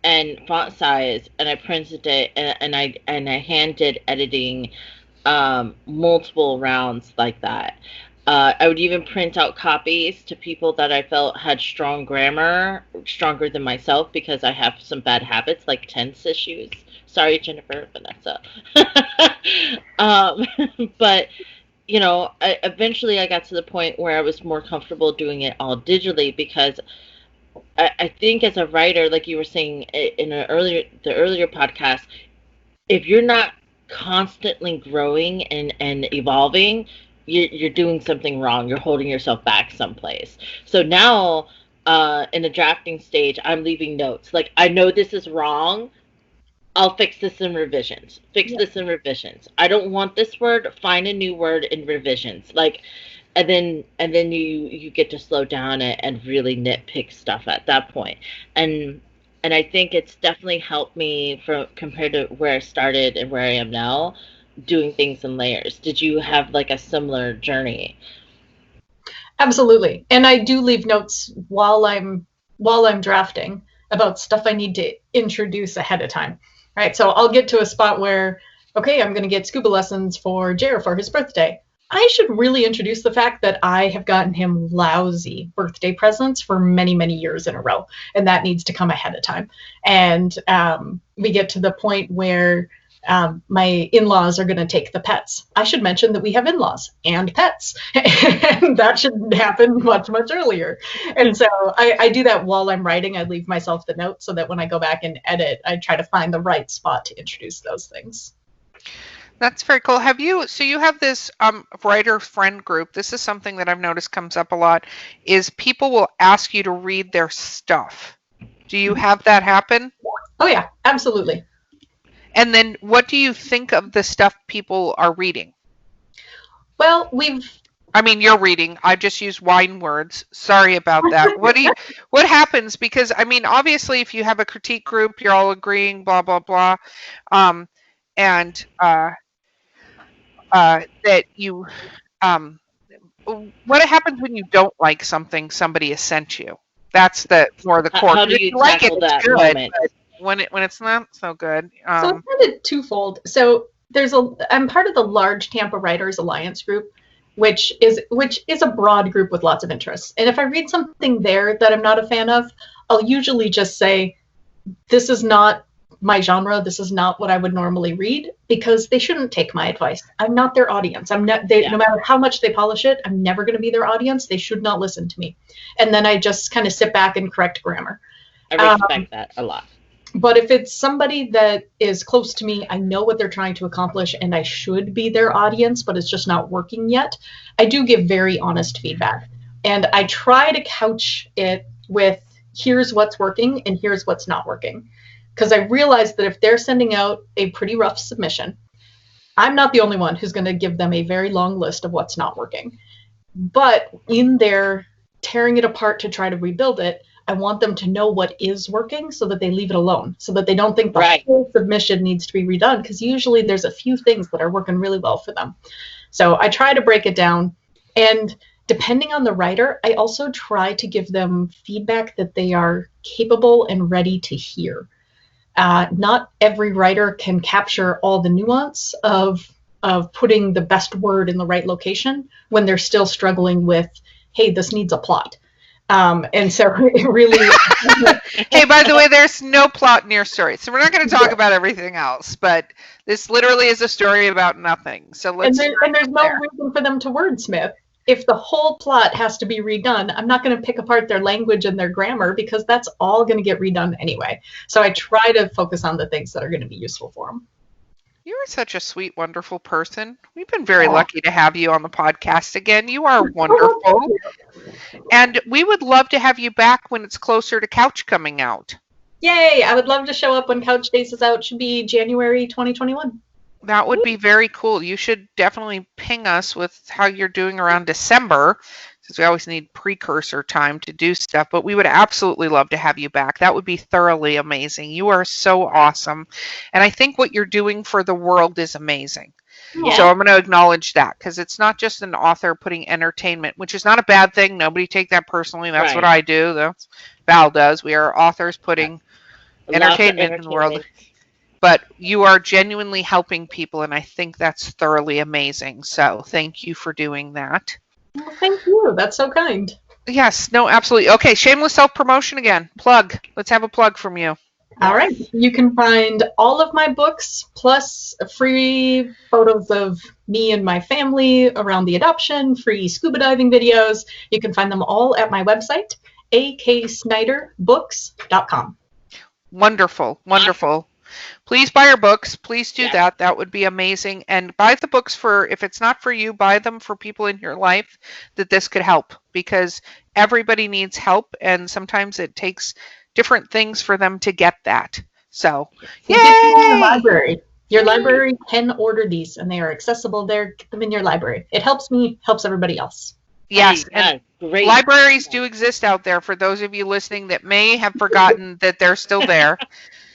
and font size, and I printed it, and I hand did editing multiple rounds like that. I would even print out copies to people that I felt had strong grammar, stronger than myself, because I have some bad habits like tense issues. Sorry, Jennifer, Vanessa. um, but eventually I got to the point where I was more comfortable doing it all digitally, because I think as a writer, like you were saying in the earlier podcast, if you're not constantly growing and evolving, you're doing something wrong. You're holding yourself back someplace. So now, in the drafting stage, I'm leaving notes. Like, I know this is wrong. I'll fix this in revisions. This in revisions. I don't want this word. Find a new word in revisions. Like, and then you get to slow down and really nitpick stuff at that point. And I think it's definitely helped me from compared to where I started and where I am now, doing things in layers. Did you have like a similar journey? Absolutely. And I do leave notes while I'm drafting about stuff I need to introduce ahead of time. Right? So I'll get to a spot where, okay, I'm going to get scuba lessons for Jer for his birthday. I should really introduce the fact that I have gotten him lousy birthday presents for many, many years in a row, and that needs to come ahead of time. And we get to the point where my in-laws are going to take the pets. I should mention that we have in-laws and pets, and that should happen much, much earlier. And so I do that while I'm writing. I leave myself the note so that when I go back and edit, I try to find the right spot to introduce those things. That's very cool. So you have this writer friend group. This is something that I've noticed comes up a lot, is people will ask you to read their stuff. Do you have that happen? Oh yeah, absolutely. And then what do you think of the stuff people are reading? Well, you're reading. I just used wine words. Sorry about that. What happens? Because obviously if you have a critique group, you're all agreeing, blah, blah, blah. That you, what happens when you don't like something somebody has sent you? That's more the core. How do you tackle that moment? When it's not so good. So it's kind of twofold. So I'm part of the large Tampa Writers Alliance group, which is a broad group with lots of interests. And if I read something there that I'm not a fan of, I'll usually just say, this is not my genre. This is not what I would normally read, because they shouldn't take my advice. I'm not their audience. No matter how much they polish it, I'm never going to be their audience. They should not listen to me. And then I just kind of sit back and correct grammar. I respect that a lot. But if it's somebody that is close to me, I know what they're trying to accomplish, and I should be their audience, but it's just not working yet, I do give very honest feedback. And I try to couch it with, here's what's working and here's what's not working. Because I realize that if they're sending out a pretty rough submission, I'm not the only one who's going to give them a very long list of what's not working. But in their tearing it apart to try to rebuild it, I want them to know what is working so that they leave it alone, so that they don't think the whole submission needs to be redone, because usually there's a few things that are working really well for them. So I try to break it down. And depending on the writer, I also try to give them feedback that they are capable and ready to hear. Not every writer can capture all the nuance of putting the best word in the right location when they're still struggling with, hey, this needs a plot. And so it really... Hey, by the way, there's no plot in your story. So we're not going to talk about everything else, but this literally is a story about nothing. So let's... And there's no reason for them to wordsmith. If the whole plot has to be redone, I'm not going to pick apart their language and their grammar, because that's all going to get redone anyway. So I try to focus on the things that are going to be useful for them. You are such a sweet, wonderful person. We've been very lucky to have you on the podcast again. You are wonderful. And we would love to have you back when it's closer to Couch coming out. Yay! I would love to show up when Couch Days is out. Should be January 2021. That would be very cool. You should definitely ping us with how you're doing around December, since we always need precursor time to do stuff. But we would absolutely love to have you back. That would be thoroughly amazing. You are so awesome. And I think what you're doing for the world is amazing. Yeah. So I'm going to acknowledge that, because it's not just an author putting entertainment, which is not a bad thing. Nobody take that personally. That's what Right. I do. That's Val does. We are authors putting Lots of entertainment in the world. But you are genuinely helping people, and I think that's thoroughly amazing. So thank you for doing that. Well, thank you. That's so kind. Yes, no, absolutely. Okay, shameless self-promotion again. Plug. Let's have a plug from you. All right. You can find all of my books plus free photos of me and my family around the adoption, free scuba diving videos. You can find them all at my website, aksnyderbooks.com. Wonderful, wonderful. Please buy our books. Please do that. That would be amazing. And buy the books for, if it's not for you, buy them for people in your life that this could help, because everybody needs help, and sometimes it takes different things for them to get that. So, Get them in your library. Your library can order these, and they are accessible there. Get them in your library. It helps me, helps everybody else. Yes, and great. Libraries do exist out there for those of you listening that may have forgotten that they're still there.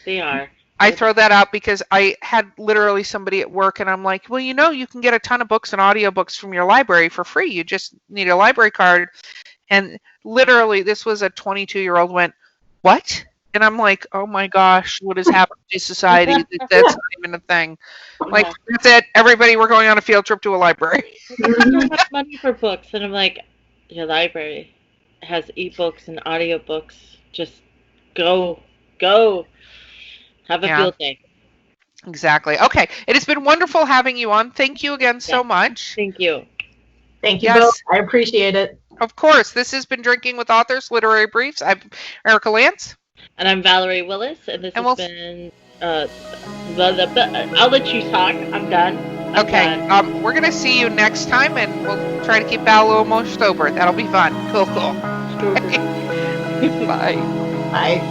They are. I throw that out because I had literally somebody at work, and I'm like, well, you can get a ton of books and audiobooks from your library for free. You just need a library card. And literally, this was a 22-year-old went, what? And I'm like, oh my gosh, what has happened to society? That's not even a thing. Like, that's it. Everybody, we're going on a field trip to a library. I don't have money for books, and I'm like, your library has ebooks and audiobooks. Just go. Have a field day. Exactly. Okay. It has been wonderful having you on. Thank you again so much. Thank you. Thank you both. I appreciate it. Of course. This has been Drinking with Authors Literary Briefs. I'm Erica Lance. And I'm Valerie Willis. And this has been... I'll let you talk. I'm done. Okay. We're going to see you next time, and we'll try to keep Val a little more sober. That'll be fun. Cool. Sure. Bye. Bye.